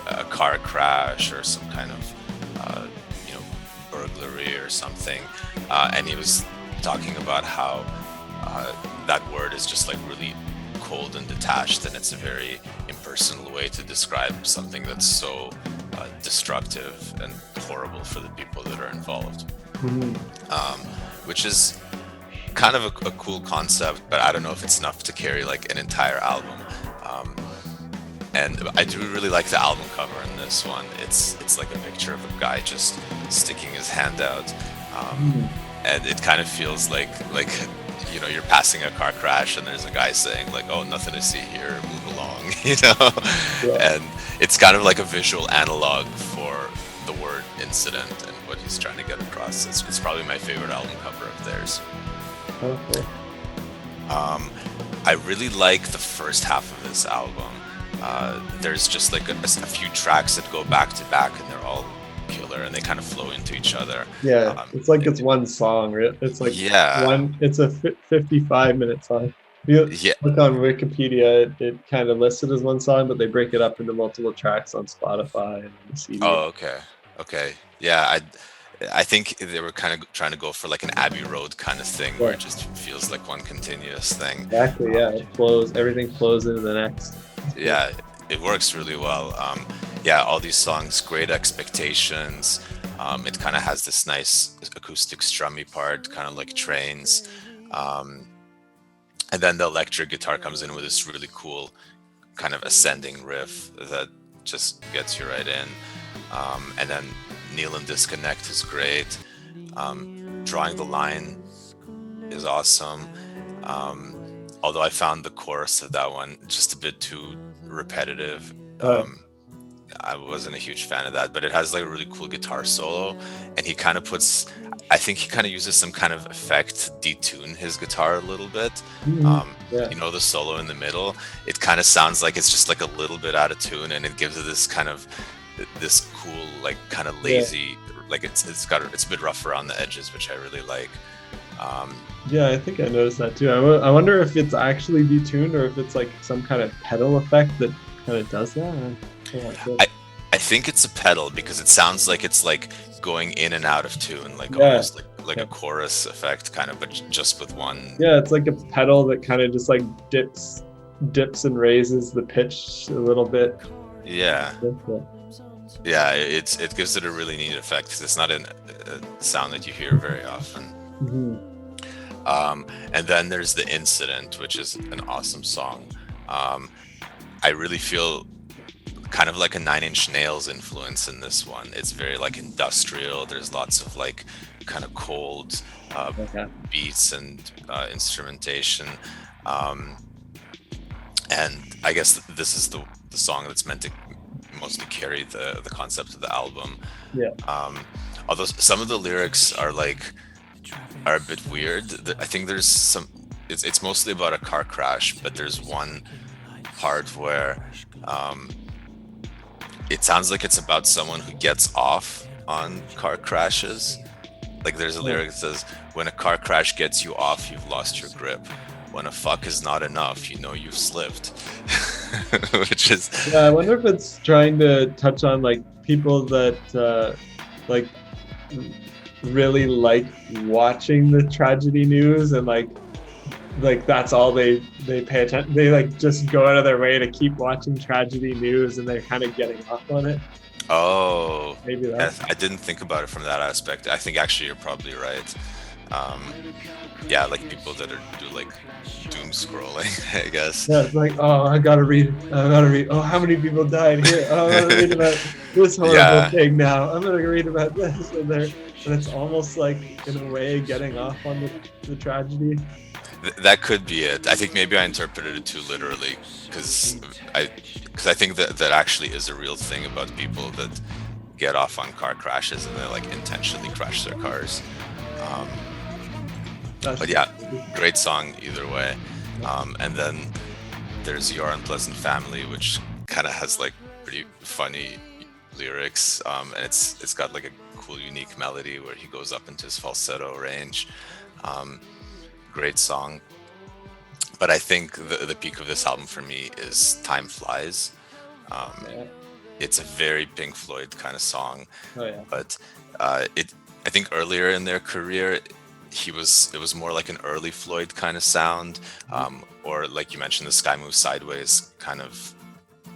a car crash or some kind of burglary or something, and he was talking about how that word is just like really cold and detached, and it's a very impersonal way to describe something that's so destructive and horrible for the people that are involved. Which is kind of a cool concept, but I don't know if it's enough to carry like an entire album. And I do really like the album cover in this one. It's like a picture of a guy just sticking his hand out, and it kind of feels like you're passing a car crash and there's a guy saying like, "Oh, nothing to see here, move along," Yeah. And it's kind of like a visual analog for the word incident and what he's trying to get across. It's probably my favorite album cover of theirs. Okay. I really like the first half of this album. There's just like a few tracks that go back to back, and they're all killer, and they kind of flow into each other. Yeah, it's like it's one song, right? It's like it's a 55-minute song. If you look on Wikipedia, it kind of listed as one song, but they break it up into multiple tracks on Spotify and the CD. Oh, okay. Yeah, I think they were kind of trying to go for like an Abbey Road kind of thing, where it just feels like one continuous thing. Exactly, yeah. Everything flows into the next. Yeah, it works really well. All these songs, Great Expectations. It kind of has this nice acoustic strummy part, kind of like Trains. And then the electric guitar comes in with this really cool kind of ascending riff that just gets you right in. And then Kneel and Disconnect is great. Drawing the Line is awesome. Although I found the chorus of that one just a bit too repetitive. I wasn't a huge fan of that, but it has like a really cool guitar solo, and he kind of uses some kind of effect to detune his guitar a little bit. The solo in the middle, it kind of sounds like it's just like a little bit out of tune, and it gives it this cool, like kind of lazy, like it's a bit rough around the edges, which I really like. I think I noticed that too. I wonder if it's actually detuned or if it's like some kind of pedal effect that kind of does that. I think it's a pedal, because it sounds like it's like going in and out of tune, like almost like a chorus effect kind of, but just with one. Yeah, it's like a pedal that kind of just like dips and raises the pitch a little bit. Yeah, it gives it a really neat effect, because it's not a sound that you hear very often. And then there's The Incident, which is an awesome song. Um, I really feel kind of like a Nine Inch Nails influence in this one. It's very like industrial. There's lots of like kind of cold Okay. beats and instrumentation. Um, and I guess this is the song that's meant to mostly carry the concept of the album. Yeah. Although some of the lyrics are a bit weird. I think there's some. It's mostly about a car crash, but there's one part where it sounds like it's about someone who gets off on car crashes. Like there's a lyric that says, "When a car crash gets you off, you've lost your grip. When a fuck is not enough, you know you've slipped." Which is Yeah, I wonder if it's trying to touch on like people that like really like watching the tragedy news, and like that's all they pay attention. They like just go out of their way to keep watching tragedy news, and they're kind of getting off on it. oh, Maybe yeah, that's I didn't think about it from that aspect. I think actually you're probably right. Um, yeah, like people that do like doom scrolling, I guess. yeah. It's like, oh, I gotta read. Oh, how many people died here? Oh, I gotta read about this horrible Yeah. thing now. I'm gonna read about this, and it's almost like in a way getting off on the tragedy. That could be it. I think maybe I interpreted it too literally because I think that actually is a real thing about people that get off on car crashes and they like intentionally crash their cars. Um, That's but yeah, great song either way. And then there's Your Unpleasant Family, which kind of has like pretty funny lyrics, and it's got like a cool unique melody where he goes up into his falsetto range. Um, Great song. But I think the peak of this album for me is Time Flies. yeah. It's a very Pink Floyd kind of song, Oh yeah. but I think earlier in their career, it was more like an early Floyd kind of sound, or like you mentioned, the Sky Moves Sideways kind of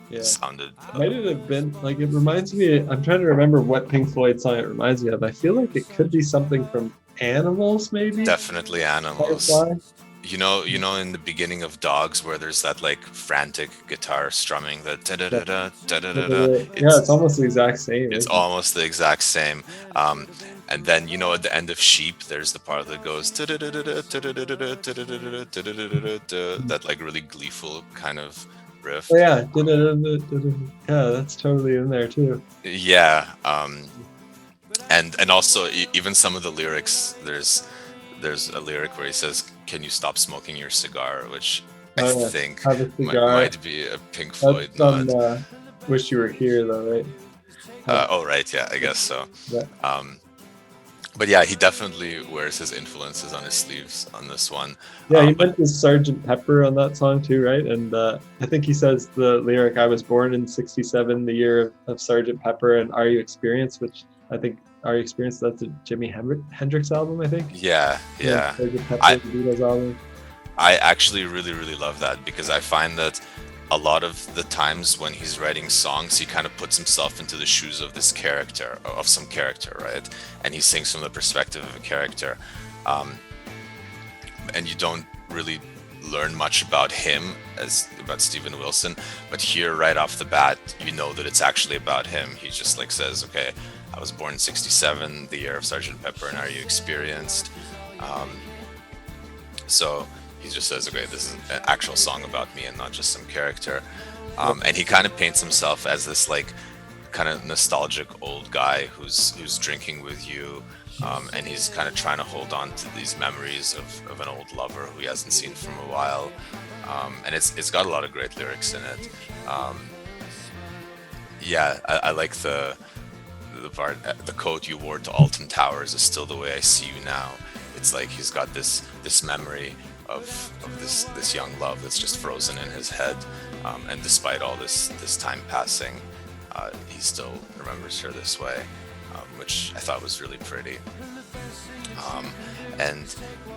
Yeah. sounded. Might it have been like, it reminds me, I'm trying to remember what Pink Floyd song it reminds me of. I feel like it could be something from Animals, maybe. Definitely Animals. Firefly? You know, in the beginning of Dogs, where there's that like frantic guitar strumming, the da da da da da da da. Yeah, it's almost the exact same. It's almost the exact same. And then at the end of Sheep, there's the part that goes that like really gleeful kind of riff. Oh, yeah. Yeah, that's totally in there too. Yeah. And also even some of the lyrics, there's a lyric where he says, "Can you stop smoking your cigar?" Which I Oh, yeah. think Have a cigar. might be a Pink Floyd That's on nod. Wish You Were Here, though, right? Oh right, yeah, I guess so. Yeah. But yeah, he definitely wears his influences on his sleeves on this one. Yeah, he But mentions Sergeant Pepper on that song too, right? And I think he says the lyric, "I was born in '67, the year of Sergeant Pepper," and "Are You Experienced?" Which I think "Are You Experienced?" That's a Jimi Hendrix album, I think. yeah, yeah. Sergeant Pepper, I- the Beatles album. I actually really, really love that because I find that a lot of the times when he's writing songs, he kind of puts himself into the shoes of this character, of some character, right? And he sings from the perspective of a character. And you don't really learn much about him as about Steven Wilson, but here right off the bat, you know that it's actually about him. He just like says, "Okay, I was born in '67, the year of Sergeant Pepper, and Are You Experienced?" So he just says, "Okay, this is an actual song about me and not just some character." And he kind of paints himself as this like kind of nostalgic old guy who's drinking with you, and he's kind of trying to hold on to these memories of an old lover who he hasn't seen from a while. And it's got a lot of great lyrics in it. Yeah, I like the part, "The coat you wore to Alton Towers is still the way I see you now." It's like he's got this memory of this young love that's just frozen in his head, and despite all this time passing, he still remembers her this way, which I thought was really pretty. And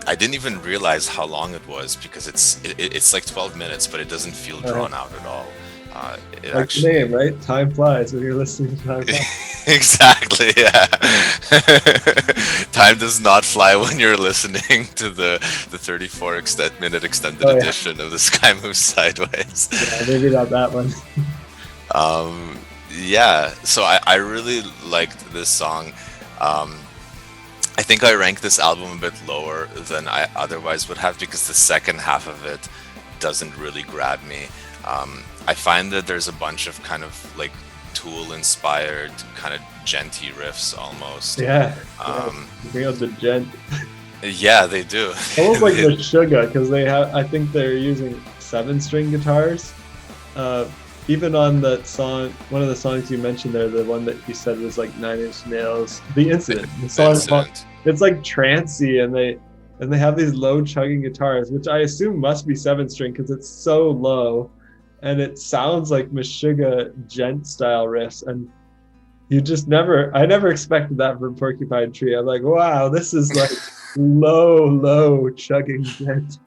I didn't even realize how long it was because it's like 12 minutes, but it doesn't feel drawn out at all. It Like the actually name, right? Time flies when you're listening to Time Flies. exactly, yeah. Time does not fly when you're listening to the 34-minute extended Oh yeah, edition of The Sky Moves Sideways. yeah, maybe not that one. Um, yeah, so I really liked this song. Um, I think I rank this album a bit lower than I otherwise would have because the second half of it doesn't really grab me. I find that there's a bunch of kind of like Tool-inspired, kind of genty riffs almost. Yeah, Um, bring out the gent. yeah, they do. Almost like They- Meshuggah, because they have. I think they're using 7-string guitars. Uh, Even on that song, one of the songs you mentioned there, the one that you said was like Nine Inch Nails, The Incident. The song, Incident. it's like trancey, and they have these low chugging guitars, which I assume must be 7-string because it's so low, and it sounds like Meshuggah gent style riffs, and I never expected that from Porcupine Tree. I'm like, wow, this is like low chugging gent.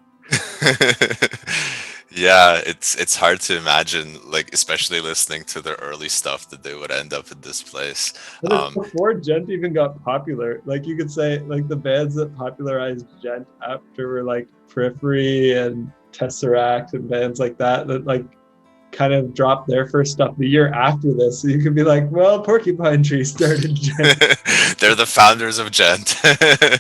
Yeah, it's hard to imagine, like especially listening to their early stuff, that they would end up in this place. But it's before gent even got popular. Like you could say, like the bands that popularized gent after were like Periphery and Tesseract and bands like that like kind of dropped their first stuff the year after this. So you could be like, well, Porcupine Tree started gent. They're the founders of gent.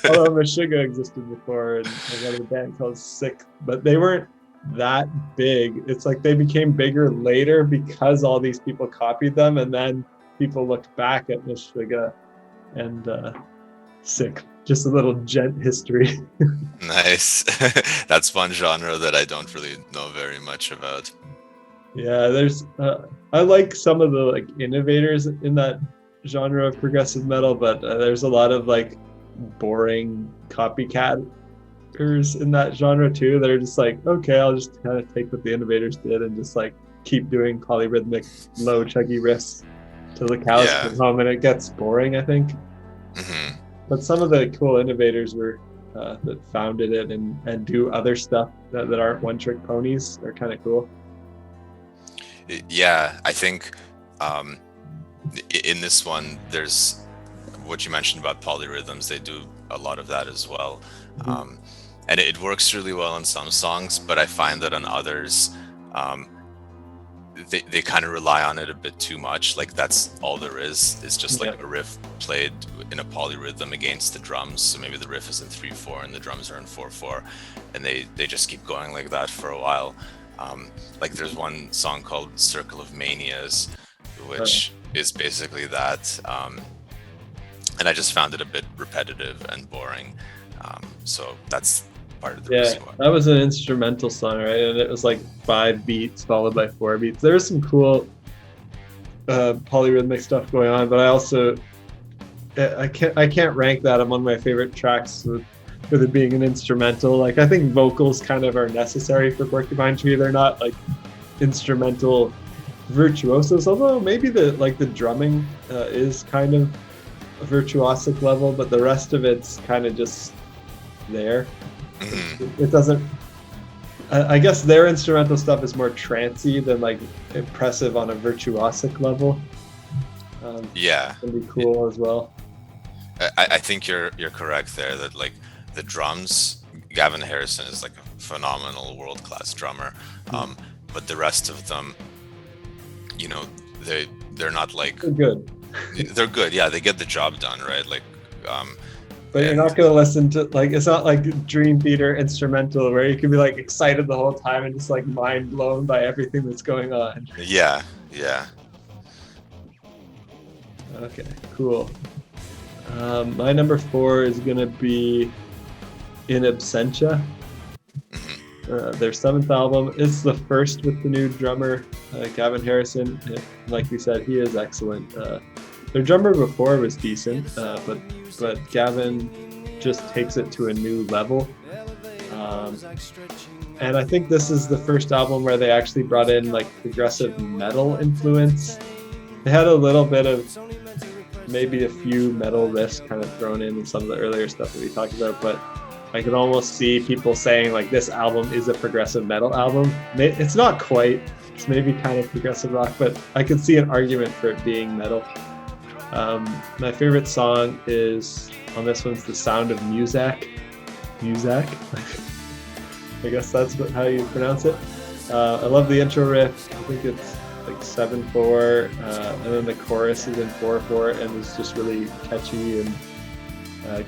Although Meshuggah existed before, and another band called Sick, but they weren't that big. It's like they became bigger later because all these people copied them, and then people looked back at Meshuggah and Sick. Just a little gent history. Nice. That's one genre that I don't really know very much about. Yeah, there's I like some of the like innovators in that genre of progressive metal, but there's a lot of like boring copycatters in that genre too. They're just like, okay, I'll just kind of take what the innovators did and just like keep doing polyrhythmic low chuggy riffs till the cows come home, and it gets boring, I think. Mm-hmm. But some of the cool innovators were that founded it and do other stuff that aren't one-trick ponies are kind of cool. Yeah, I think in this one, there's what you mentioned about polyrhythms. They do a lot of that as well. Mm-hmm. And it works really well on some songs, but I find that on others, they kind of rely on it a bit too much. Like that's all there is. It's just like a riff played in a polyrhythm against the drums. So maybe the riff is in 3/4 and the drums are in 4/4, and they just keep going like that for a while. Like there's one song called Circle of Manias, which is basically that. And I just found it a bit repetitive and boring. So that's part of the reason why. That was an instrumental song, right? And it was like 5 beats followed by 4 beats. There's some cool polyrhythmic stuff going on, but I also I can't rank that among my favorite tracks with it being an instrumental. Like I think vocals kind of are necessary for Porcupine Tree. They're not like instrumental virtuosos, although maybe the drumming is kind of a virtuosic level, but the rest of it's kind of just there. It doesn't. I guess their instrumental stuff is more trancey than like impressive on a virtuosic level. Yeah, can be cool as well. I think you're correct there. That like the drums, Gavin Harrison is like a phenomenal world-class drummer, but the rest of them, you know, they're not like They're good. They're good, yeah. They get the job done, right? Like, but you're not gonna listen to like it's not like Dream Theater instrumental where you can be like excited the whole time and just like mind blown by everything that's going on. Yeah. Okay, cool. My number 4 is gonna be In Absentia. Their 7th album. It's the first with the new drummer, Gavin Harrison. Like we said, he is excellent. Their drummer before was decent, but Gavin just takes it to a new level. And I think this is the first album where they actually brought in like progressive metal influence. They had a little bit of maybe a few metal riffs kind of thrown in some of the earlier stuff that we talked about, but I can almost see people saying like this album is a progressive metal album. It's not quite, It's maybe kind of progressive rock, but I can see an argument for it being metal. My favorite song is on this one's "The Sound of Muzak." Muzak, I guess that's how you pronounce it. I love the intro riff. I think it's like 7/4, and then the chorus is in 4/4, and it's just really catchy and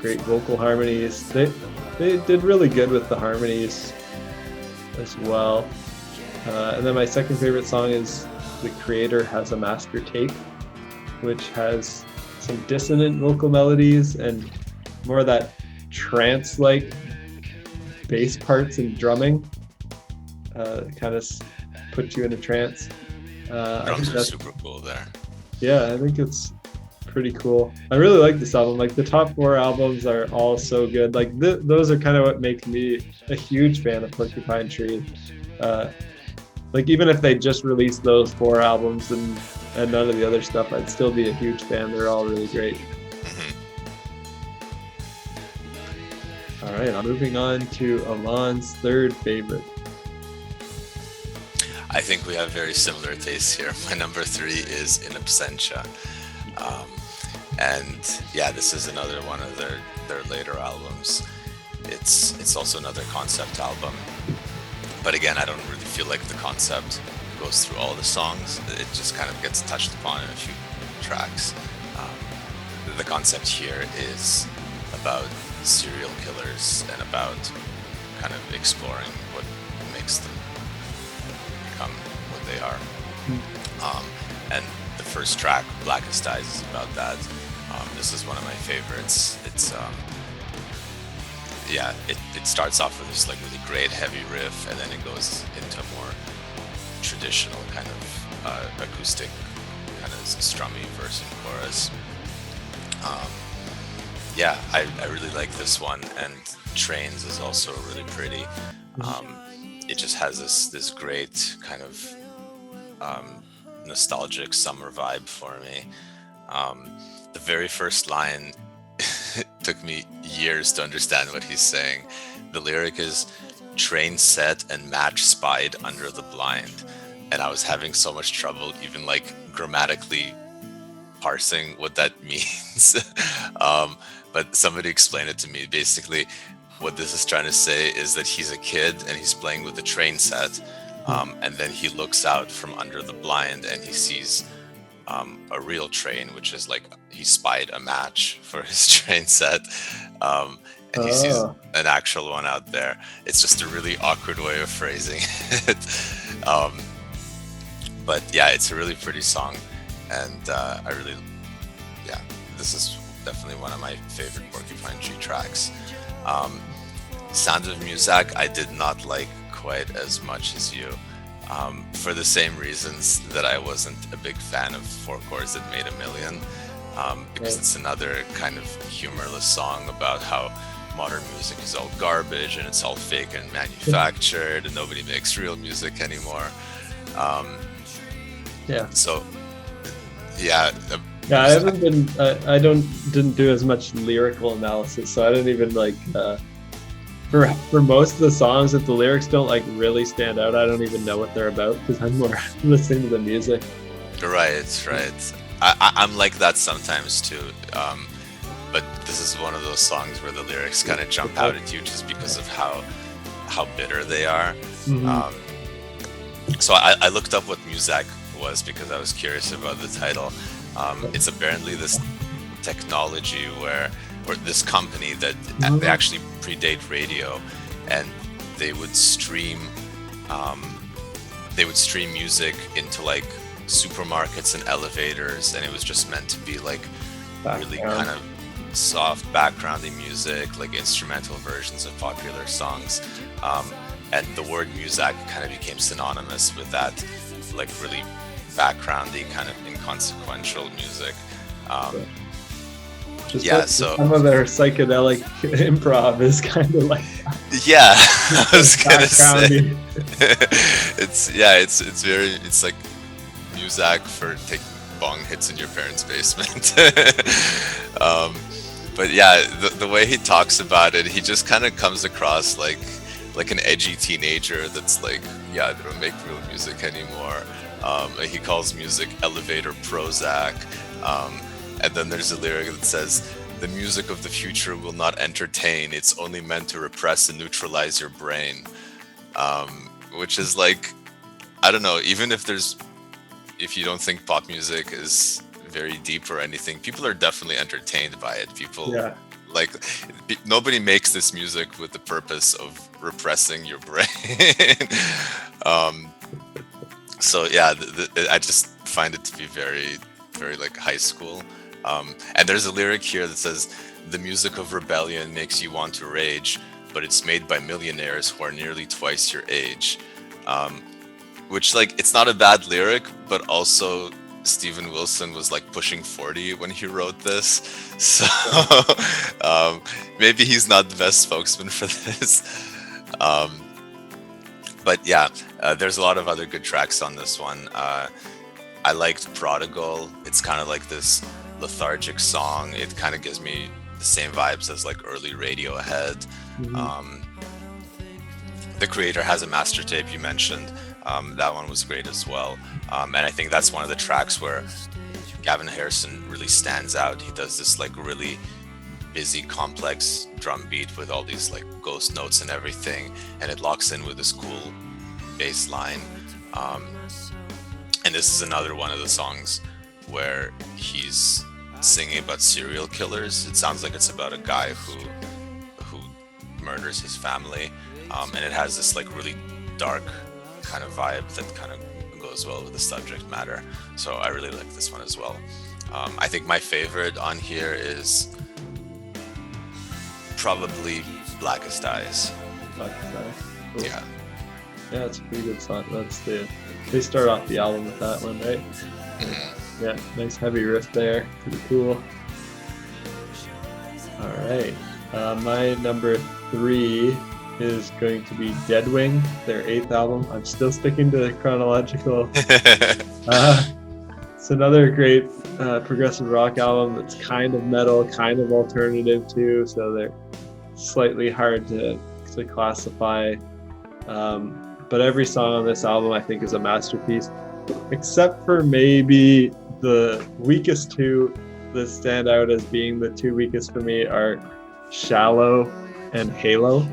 great vocal harmonies. They did really good with the harmonies as well. And then my second favorite song is "The Creator Has a Master Tape," which has some dissonant vocal melodies and more of that trance-like bass parts and drumming. Kind of put you in a trance. Drums are super cool there. Yeah, I think it's pretty cool. I really like this album. Like the top 4 albums are all so good. Like those are kind of what makes me a huge fan of Porcupine Tree. Like even if they just released those 4 albums and none of the other stuff, I'd still be a huge fan. They're all really great. All right, I'm moving on to Alon's third favorite. I think we have very similar tastes here. My number 3 is In Absentia. And yeah, this is another one of their later albums. It's also another concept album. But again, I don't really feel like the concept goes through all the songs. It just kind of gets touched upon in a few tracks. The concept here is about serial killers and about kind of exploring what makes them become what they are. And the first track, Blackest Eyes, is about that. This is one of my favorites. It's it starts off with this like really great heavy riff, and then it goes into a more traditional kind of acoustic, kind of strummy verse and chorus. I really like this one, and Trains is also really pretty. It just has this great kind of nostalgic summer vibe for me. The very first line took me years to understand what he's saying. The lyric is "Train set and match spied under the blind," and I was having so much trouble even like grammatically parsing what that means. But somebody explained it to me. Basically, what this is trying to say is that he's a kid and he's playing with the train set, and then he looks out from under the blind and he sees a real train, which is like he spied a match for his train set, and he sees an actual one out there. It's just a really awkward way of phrasing it. But yeah, it's a really pretty song, and this is definitely one of my favorite Porcupine Tree tracks. Sound of Muzak I did not like quite as much as you, for the same reasons that I wasn't a big fan of Four Chords That Made a Million, because it's another kind of humorless song about how modern music is all garbage and it's all fake and manufactured and nobody makes real music anymore. I haven't been. I didn't do as much lyrical analysis, so I don't even like. For most of the songs, if the lyrics don't like really stand out, I don't even know what they're about because I'm more listening to the music. Right. I'm like that sometimes too. But this is one of those songs where the lyrics kind of jump out at you just because of how bitter they are. So I looked up what Muzak was because I was curious about the title. It's apparently this technology or this company that they actually predate radio, and they would stream music into like supermarkets and elevators, and it was just meant to be like really kind of soft backgroundy music, like instrumental versions of popular songs. And the word Muzak kind of became synonymous with that, like really backgroundy, kind of inconsequential music. Some of their psychedelic improv is kind of like I was gonna say it's like Muzak for taking bong hits in your parents' basement. But yeah, the way he talks about it, he just kind of comes across like an edgy teenager that's like, yeah, they don't make real music anymore. He calls music elevator Prozac. And then there's a lyric that says, the music of the future will not entertain. It's only meant to repress and neutralize your brain. Which is like, I don't know, even if you don't think pop music is very deep or anything, people are definitely entertained by it. People like, nobody makes this music with the purpose of repressing your brain. So yeah, I just find it to be very, very like high school. And there's a lyric here that says, the music of rebellion makes you want to rage, but it's made by millionaires who are nearly twice your age. Which, like, it's not a bad lyric, but also Steven Wilson was like pushing 40 when he wrote this. So maybe he's not the best spokesman for this. But yeah, there's a lot of other good tracks on this one. I liked Prodigal. It's kind of like this lethargic song. It kind of gives me the same vibes as like early Radiohead. The Creator has a master tape you mentioned. That one was great as well. And I think that's one of the tracks where Gavin Harrison really stands out. He does this like really busy, complex drum beat with all these like ghost notes and everything, and it locks in with this cool bass line. And this is another one of the songs where he's singing about serial killers. It sounds like it's about a guy who murders his family, and it has this like really dark kind of vibe that kind of goes well with the subject matter. So I really like this one as well. I think my favorite on here is probably Blackest Eyes. Blackest Eyes. Cool. Yeah. Yeah, it's a pretty good song. They start off the album with that one, right? Yeah, nice heavy riff there. Pretty cool. All right. My number 3 is going to be Deadwing, their 8th album. I'm still sticking to chronological. It's another great progressive rock album that's kind of metal, kind of alternative too, so they're slightly hard to classify. But every song on this album I think is a masterpiece, except for maybe the weakest two that stand out as being the two weakest for me are Shallow and Halo.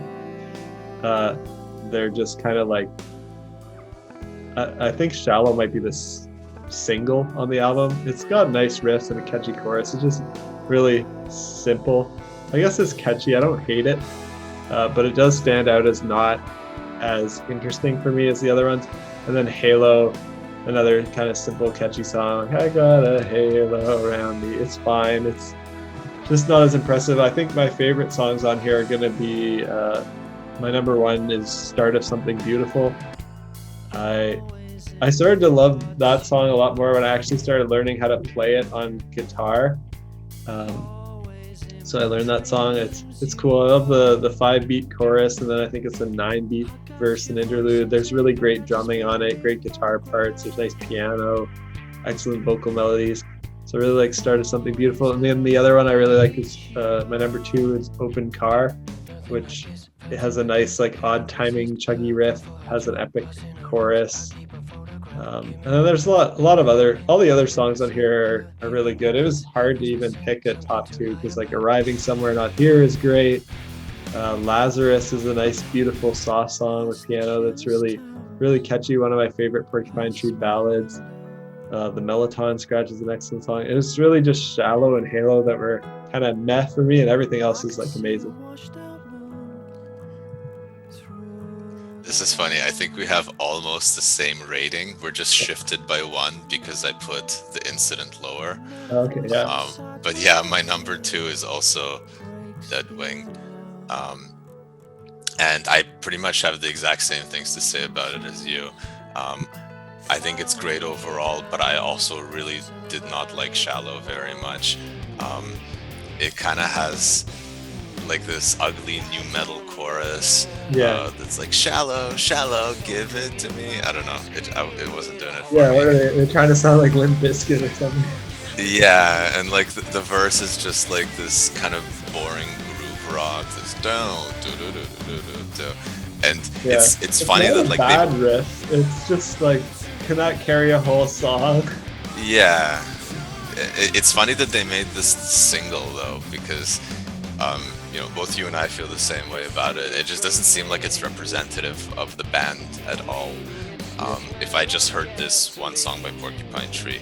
They're just kind of like, I think Shallow might be this single on the album. It's got nice riffs and a catchy chorus. It's just really simple. I guess it's catchy. I don't hate it, but it does stand out as not as interesting for me as the other ones. And then Halo, another kind of simple, catchy song. I got a halo around me. It's fine. It's just not as impressive. I think my favorite songs on here are going to be, my number 1 is Start of Something Beautiful. I started to love that song a lot more when I actually started learning how to play it on guitar. So I learned that song. It's cool. I love the 5-beat chorus, and then I think it's a 9-beat verse and interlude. There's really great drumming on it, great guitar parts. There's nice piano, excellent vocal melodies. So I really like Start of Something Beautiful. And then the other one I really like is my number 2 is Open Car, which it has a nice like odd timing chuggy riff, has an epic chorus. And then there's a lot of all the other songs on here are really good. It was hard to even pick a top 2 because like Arriving Somewhere Not Here is great. Lazarus is a nice, beautiful, soft song with piano that's really, really catchy. One of my favorite Porcupine Tree ballads. The Melatonin Scratch is an excellent song. And it's really just Shallow and Halo that were kind of meh for me, and everything else is like amazing. This is funny. I think we have almost the same rating. We're just shifted by 1 because I put The Incident lower. Okay, yeah. But yeah, my number 2 is also Deadwing. And I pretty much have the exact same things to say about it as you. I think it's great overall, but I also really did not like Shallow very much. It kind of has like this ugly new metal chorus that's like shallow, give it to me. I don't know. It wasn't doing it for me. What are they're trying to sound like Limp Bizkit or something. Yeah, and like the verse is just like this kind of boring groove rock. This And Yeah. it's funny not that a like bad riff. It's just like, can that carry a whole song? yeah, it's funny that they made this single though, because both you and I feel the same way about it. It just doesn't seem like it's representative of the band at all. If I just heard this one song by Porcupine Tree,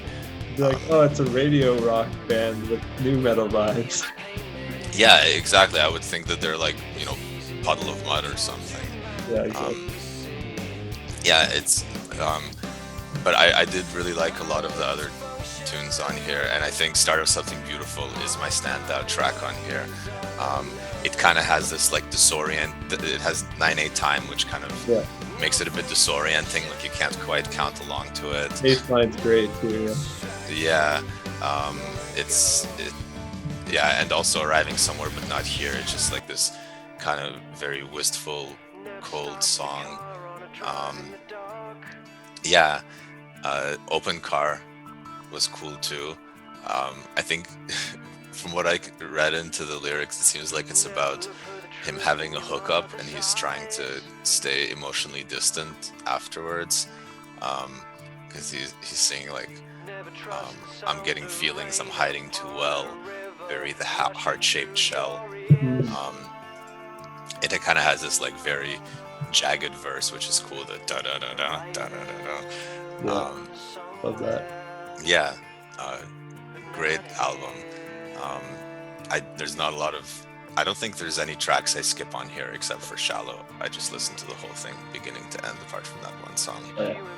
Like, oh, it's a radio rock band with new metal vibes. yeah, exactly. I would think that they're like, Puddle of Mud or something. Yeah, exactly. Yeah, it's but I did really like a lot of the other tunes on here, and I think Start of Something Beautiful is my standout track on here. It kind of has this like it has 9/8 time, which kind of makes it a bit disorienting, like you can't quite count along to it. Bassline's great too. Yeah, and also Arriving Somewhere But Not Here. It's just like this kind of very wistful, cold song. Open Car was cool too. I think from what I read into the lyrics, it seems like it's about him having a hookup and he's trying to stay emotionally distant afterwards. Because he's singing like, I'm getting feelings I'm hiding too well, bury the heart-shaped shell. It kind of has this like very jagged verse, which is cool. The da da da da da da da. Love that. Yeah, great album. There's not a lot of. I don't think there's any tracks I skip on here except for Shallow. I just listen to the whole thing, beginning to end, apart from that one song.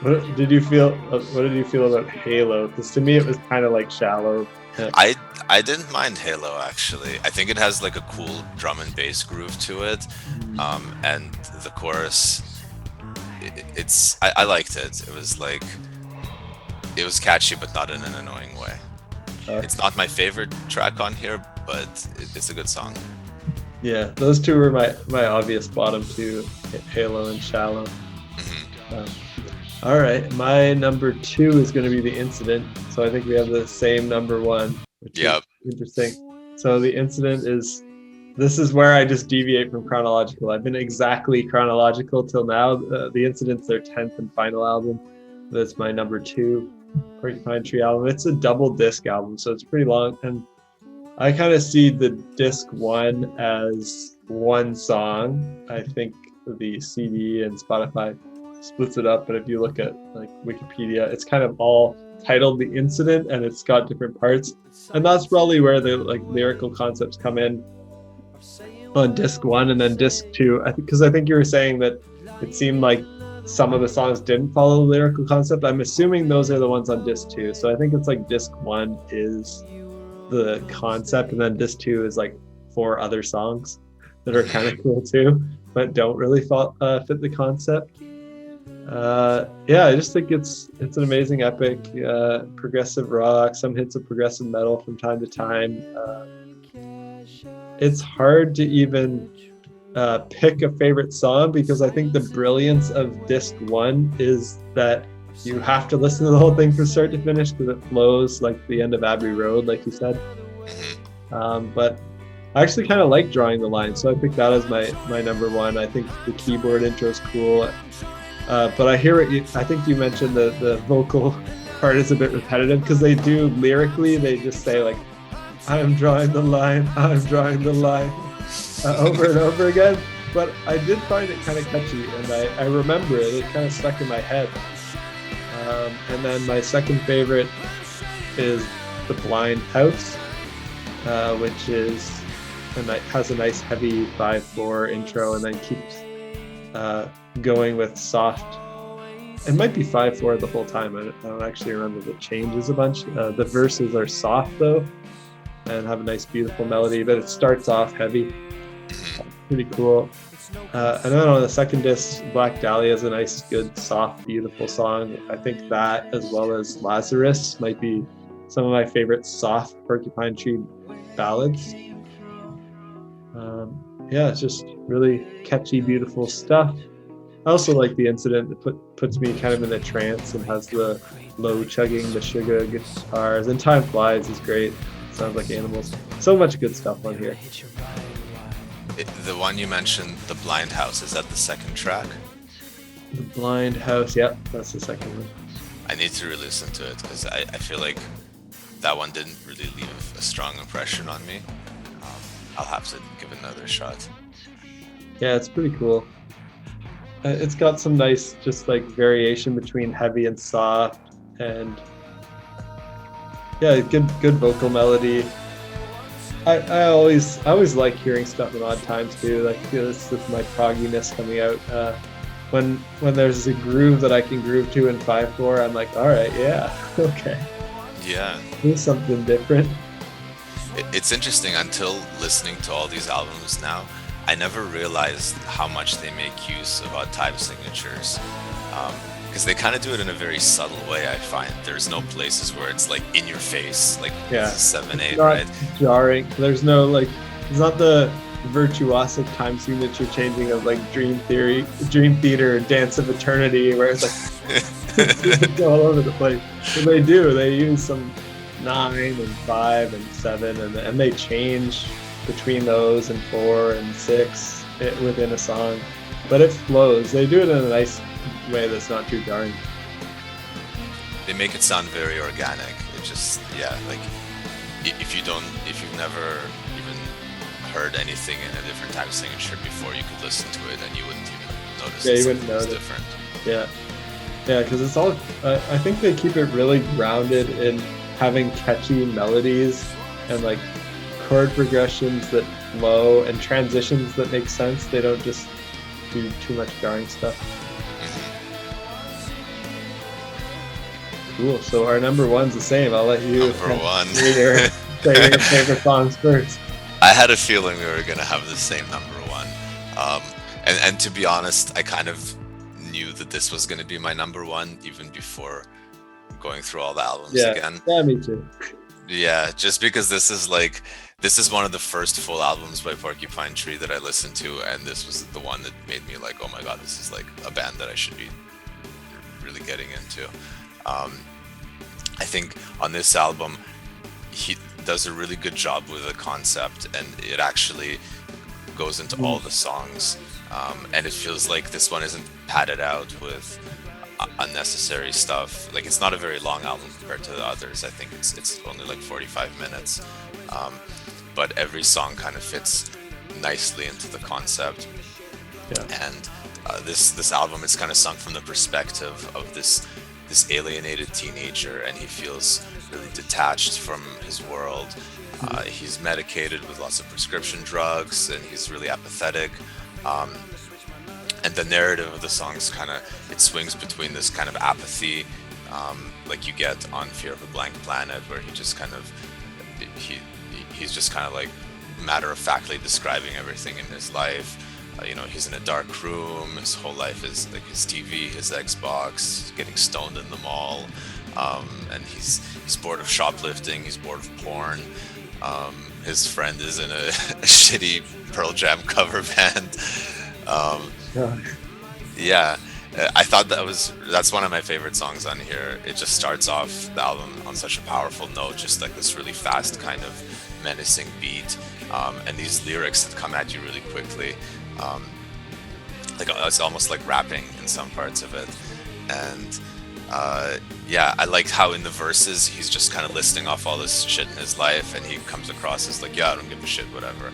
What did you feel about Halo? Because to me, it was kind of like Shallow. I didn't mind Halo actually. I think it has like a cool drum and bass groove to it, and the chorus. I liked it. It was catchy, but not in an annoying way. It's not my favorite track on here, but it's a good song. Yeah, those two were my obvious bottom two, Halo and Shallow. All right, my number 2 is going to be The Incident. So I think we have the same number 1, which is interesting. So The Incident this is where I just deviate from chronological. I've been exactly chronological till now. The Incident's their 10th and final album. That's my number 2 Porcupine Tree album. It's a double disc album, so it's pretty long. And I kind of see the disc 1 as one song. I think the CD and Spotify splits it up, but if you look at like Wikipedia, it's kind of all titled The Incident and it's got different parts. And that's probably where the like lyrical concepts come in on disc 1, and then disc 2. Because I think you were saying that it seemed like some of the songs didn't follow the lyrical concept. I'm assuming those are the ones on disc 2. So I think it's like disc 1 is the concept, and then disc 2 is like 4 other songs that are kind of cool too, but don't really fit the concept. I just think it's an amazing epic, progressive rock, some hits of progressive metal from time to time. It's hard to even pick a favorite song, because I think the brilliance of disc 1 is that you have to listen to the whole thing from start to finish, because it flows like the end of Abbey Road, like you said. But I actually kind of like Drawing the Line, so I picked that as my number 1. I think the keyboard intro is cool. But I hear it. I think you mentioned the vocal part is a bit repetitive, because they do lyrically, they just say like, I'm drawing the line, I'm drawing the line, over and over again. But I did find it kind of catchy, and I remember it. It kind of stuck in my head. And then my second favorite is The Blind House, which has a nice heavy 5/4 intro, and then keeps going with soft. It might be 5/4 the whole time. I don't actually remember. It changes a bunch. The verses are soft though, and have a nice beautiful melody, but it starts off heavy. Pretty cool. And then on the second disc, Black Dahlia is a nice, good, soft, beautiful song. I think that, as well as Lazarus, might be some of my favorite soft Porcupine Tree ballads. It's just really catchy, beautiful stuff. I also like The Incident. It puts me kind of in a trance and has the low chugging, the sugar guitars. And Time Flies is great. Sounds like animals. So much good stuff on here. The one you mentioned, The Blind House, is that the second track? The Blind House. Yep, that's the second one. I need to re-listen to it because I feel like that one didn't really leave a strong impression on me. I'll have to give it another shot. Yeah, it's pretty cool. It's got some nice, just like variation between heavy and soft, and yeah, good vocal melody. I always like hearing stuff in odd times too. Like this with my progginess coming out. When there's a groove that I can groove to in 5/4, I'm like, all right, yeah, okay, Yeah. do something different. It's interesting, until listening to all these albums now, I never realized how much they make use of odd time signatures. Because they kind of do it in a very subtle way, I find. There's no places where it's like in your face, like Yeah. this is 7/8, Not right? jarring. There's no like, it's not the virtuosic time signature changing of like Dream Theater, Dance of Eternity, where it's like it's all over the place. But they do. They use some 9 and 5 and 7, and they change between those and 4 and 6 within a song. But it flows. They do it in a nice way that's not too jarring. They make it sound very organic. It just, yeah, like if you've never even heard anything in a different time signature before, you could listen to it and you wouldn't even notice. Yeah, you wouldn't notice. Different. Yeah, because it's all. I think they keep it really grounded in having catchy melodies and like chord progressions that flow and transitions that make sense. They don't just do too much jarring stuff. Cool. So our number one's the same. I'll let you Number one. say your favorite songs first. I had a feeling we were gonna have the same number one. And to be honest, I kind of knew that this was gonna be my number one even before going through all the albums again. Yeah, me too. Yeah, just because this is one of the first full albums by Porcupine Tree that I listened to, and this was the one that made me like, oh my god, this is like a band that I should be really getting into. I think on this album, he does a really good job with the concept, and it actually goes into all the songs, and it feels like this one isn't padded out with unnecessary stuff. Like, it's not a very long album compared to the others. I think it's only like 45 minutes, but every song kind of fits nicely into the concept. Yeah. And this album is kind of sung from the perspective of this alienated teenager, and he feels really detached from his world. He's medicated with lots of prescription drugs, and he's really apathetic. And the narrative of the songs it swings between this kind of apathy, like you get on Fear of a Blank Planet, where he just he's just kind of like matter-of-factly describing everything in his life. He's in a dark room. His whole life is like his TV, his Xbox, getting stoned in the mall, and he's bored of shoplifting. He's bored of porn. His friend is in a shitty Pearl Jam cover band. Yeah, I thought that's one of my favorite songs on here. It just starts off the album on such a powerful note, just like this really fast kind of menacing beat, and these lyrics that come at you really quickly. Like it's almost like rapping in some parts of it, and I liked how in the verses he's just kind of listing off all this shit in his life, and he comes across as like, yeah, I don't give a shit, whatever.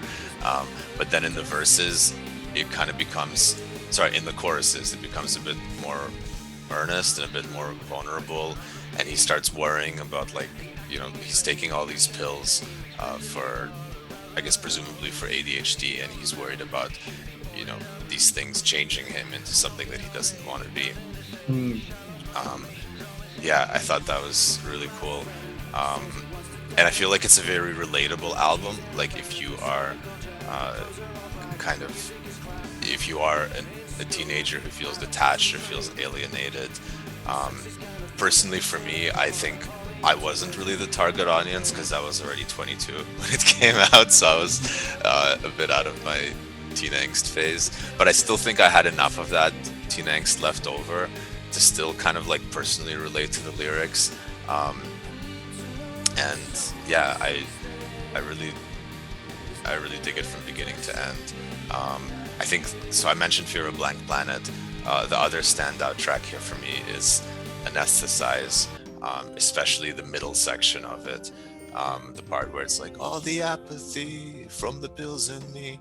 But then in the verses, it kind of becomes, in the choruses, it becomes a bit more earnest and a bit more vulnerable, and he starts worrying about, like, he's taking all these pills for, I guess, presumably for ADHD, and he's worried about, these things changing him into something that he doesn't want to be. I thought that was really cool. And I feel like it's a very relatable album. Like, if you are a teenager who feels detached or feels alienated. Personally, for me, I think I wasn't really the target audience because I was already 22 when it came out, so I was a bit out of my teen angst phase. But I still think I had enough of that teen angst left over to still kind of like personally relate to the lyrics. I really dig it from beginning to end. I think so. I mentioned Fear of a Blank Planet. The other standout track here for me is Anesthetize, especially the middle section of it. The part where it's like all the apathy from the pills in me.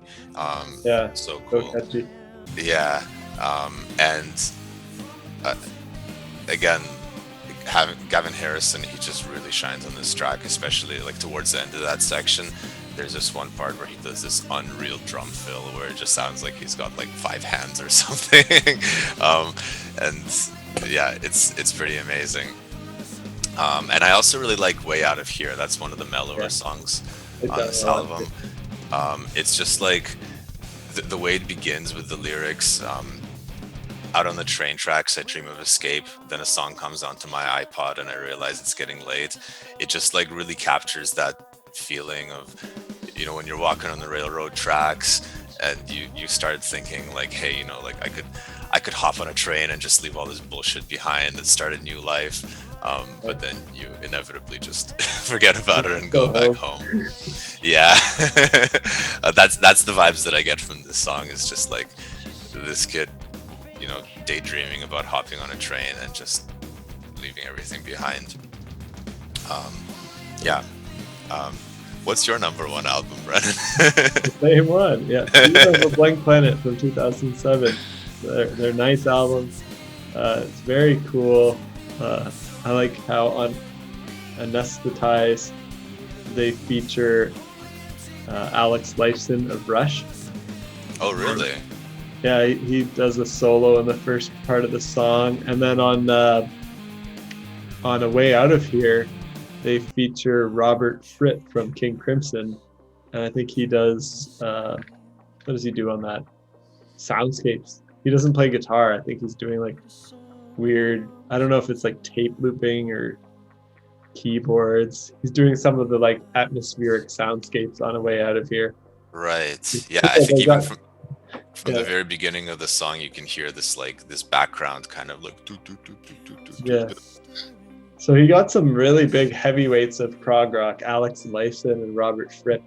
Yeah, So so cool. catchy. Yeah, and again, having Gavin Harrison, he just really shines on this track, especially like towards the end of that section. There's this one part where he does this unreal drum fill where it just sounds like he's got like 5 hands or something. And yeah, it's pretty amazing. And I also really like Way Out of Here. That's one of the mellower songs on this album. It's just like the way it begins with the lyrics. Out on the train tracks, I dream of escape. Then a song comes onto my iPod and I realize it's getting late. It just like really captures that feeling of, you know, when you're walking on the railroad tracks and you start thinking like, hey, you know, like I could hop on a train and just leave all this bullshit behind and start a new life. But then you inevitably just forget about it and go back home. Yeah. That's the vibes that I get from this song. Is just like this kid, you know, daydreaming about hopping on a train and just leaving everything behind. Yeah. What's your number one album, Brennen? The same one, yeah. Fear of a Blank Planet from 2007. Their ninth album. It's very cool. I like how on Anesthetize they feature Alex Lifeson of Rush. Oh, really? Yeah, he does a solo in the first part of the song, and then on A Way Out of Here, they feature Robert Fripp from King Crimson, and I think he does. What does he do on that? Soundscapes. He doesn't play guitar. I think he's doing like weird. I don't know if it's like tape looping or keyboards. He's doing some of the like atmospheric soundscapes on A Way Out of Here. Right. Yeah, I think even from the very beginning of the song, you can hear this like this background kind of like yeah. So he got some really big heavyweights of prog rock, Alex Lifeson and Robert Fripp.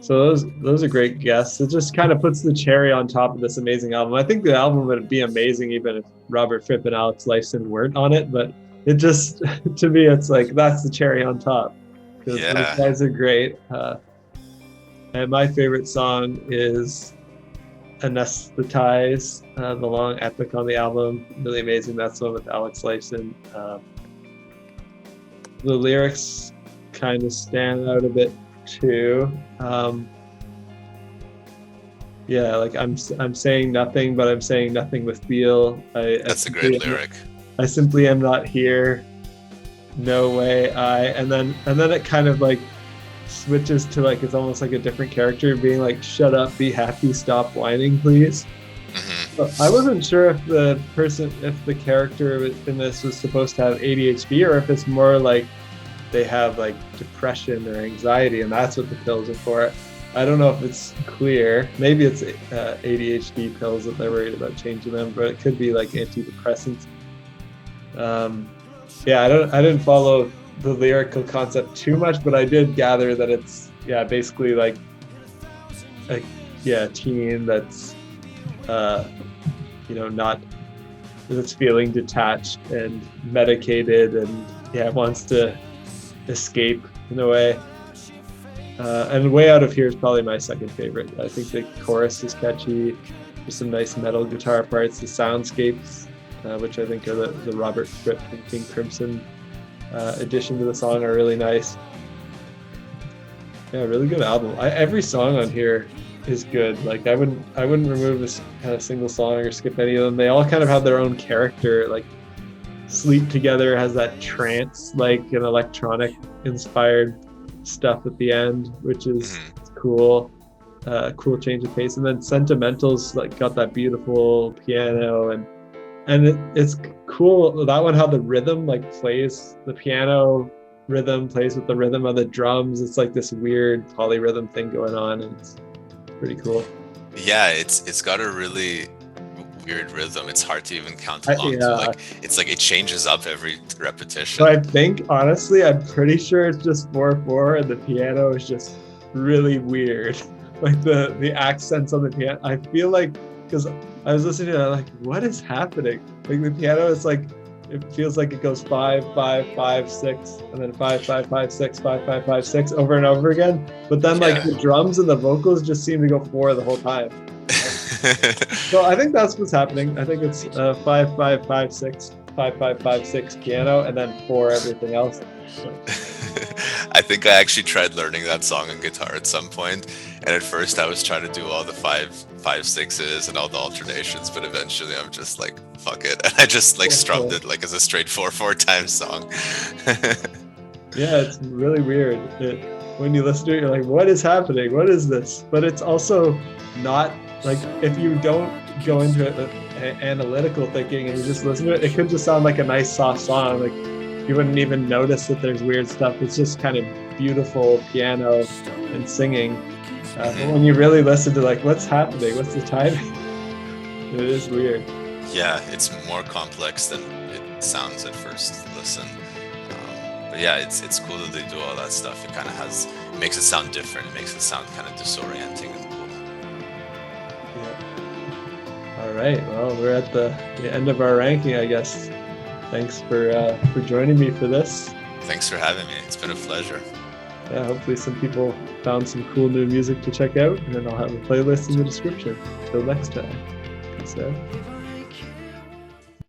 So those are great guests. It just kind of puts the cherry on top of this amazing album. I think the album would be amazing even if Robert Fripp and Alex Lifeson weren't on it, but it just, to me, it's like that's the cherry on top. Because those guys are great. And my favorite song is Anesthetize, the long epic on the album. Really amazing. That's the one with Alex Lifeson. The lyrics kind of stand out a bit too. Yeah, like I'm saying nothing, but I'm saying nothing with feel. That's a great lyric. I simply am not here. No way. And then it kind of like switches to like it's almost like a different character being like, shut up, be happy, stop whining, please. Mm-hmm. I wasn't sure if the character in this was supposed to have ADHD or if it's more like they have like depression or anxiety and that's what the pills are for. I don't know if it's clear. Maybe it's ADHD pills that they're worried about changing them, but it could be like antidepressants. Yeah, I didn't follow the lyrical concept too much, but I did gather that it's basically like a teen that's not that's feeling detached and medicated and wants to escape in a way. And Way Out of Here is probably my second favorite. I think the chorus is catchy. There's some nice metal guitar parts. The soundscapes, which I think are the Robert Fripp and King Crimson addition to the song, are really nice. Yeah, really good album. Every song on here is good. Like I wouldn't remove a single song or skip any of them. They all kind of have their own character. Like Sleep Together has that trance, like an electronic inspired stuff at the end, which is cool. Cool change of pace. And then Sentimental's like got that beautiful piano and it's cool. That one, how the rhythm like plays, the piano rhythm plays with the rhythm of the drums. It's like this weird polyrhythm thing going on, and it's pretty cool. Yeah, it's got a really weird rhythm. It's hard to even count along to. Like it's like it changes up every repetition. So I think honestly, I'm pretty sure it's just 4/4, and the piano is just really weird. Like the accents on the piano. I feel like, because I was listening to it, I'm like, what is happening? Like the piano is like, it feels like it goes 5 5 5 6 and then 5 5 5 6 5 5 5 6 over and over again. But then like the drums and the vocals just seem to go 4 the whole time. So I think that's what's happening. I think it's 5 5 5 6 5 5 5 6 piano and then 4 everything else. I think I actually tried learning that song on guitar at some point, and at first I was trying to do all the 5/5/6s and all the alternations, but eventually I'm just like, fuck it, and I just like strummed it like as a straight 4/4 time song. Yeah, it's really weird. When you listen to it, you're like, what is happening? What is this? But it's also not like, if you don't go into it with analytical thinking and you just listen to it, it could just sound like a nice soft song. Like you wouldn't even notice that there's weird stuff. It's just kind of beautiful piano and singing. But when you really listen to like, what's happening? What's the timing? It is weird. Yeah, it's more complex than it sounds at first listen. But yeah, it's cool that they do all that stuff. It kind of makes it sound different. It makes it sound kind of disorienting and cool. Yeah. All right. Well, we're at the end of our ranking, I guess. Thanks for joining me for this. Thanks for having me. It's been a pleasure. Yeah, hopefully some people found some cool new music to check out, and then I'll have a playlist in the description. Till next time. Peace out.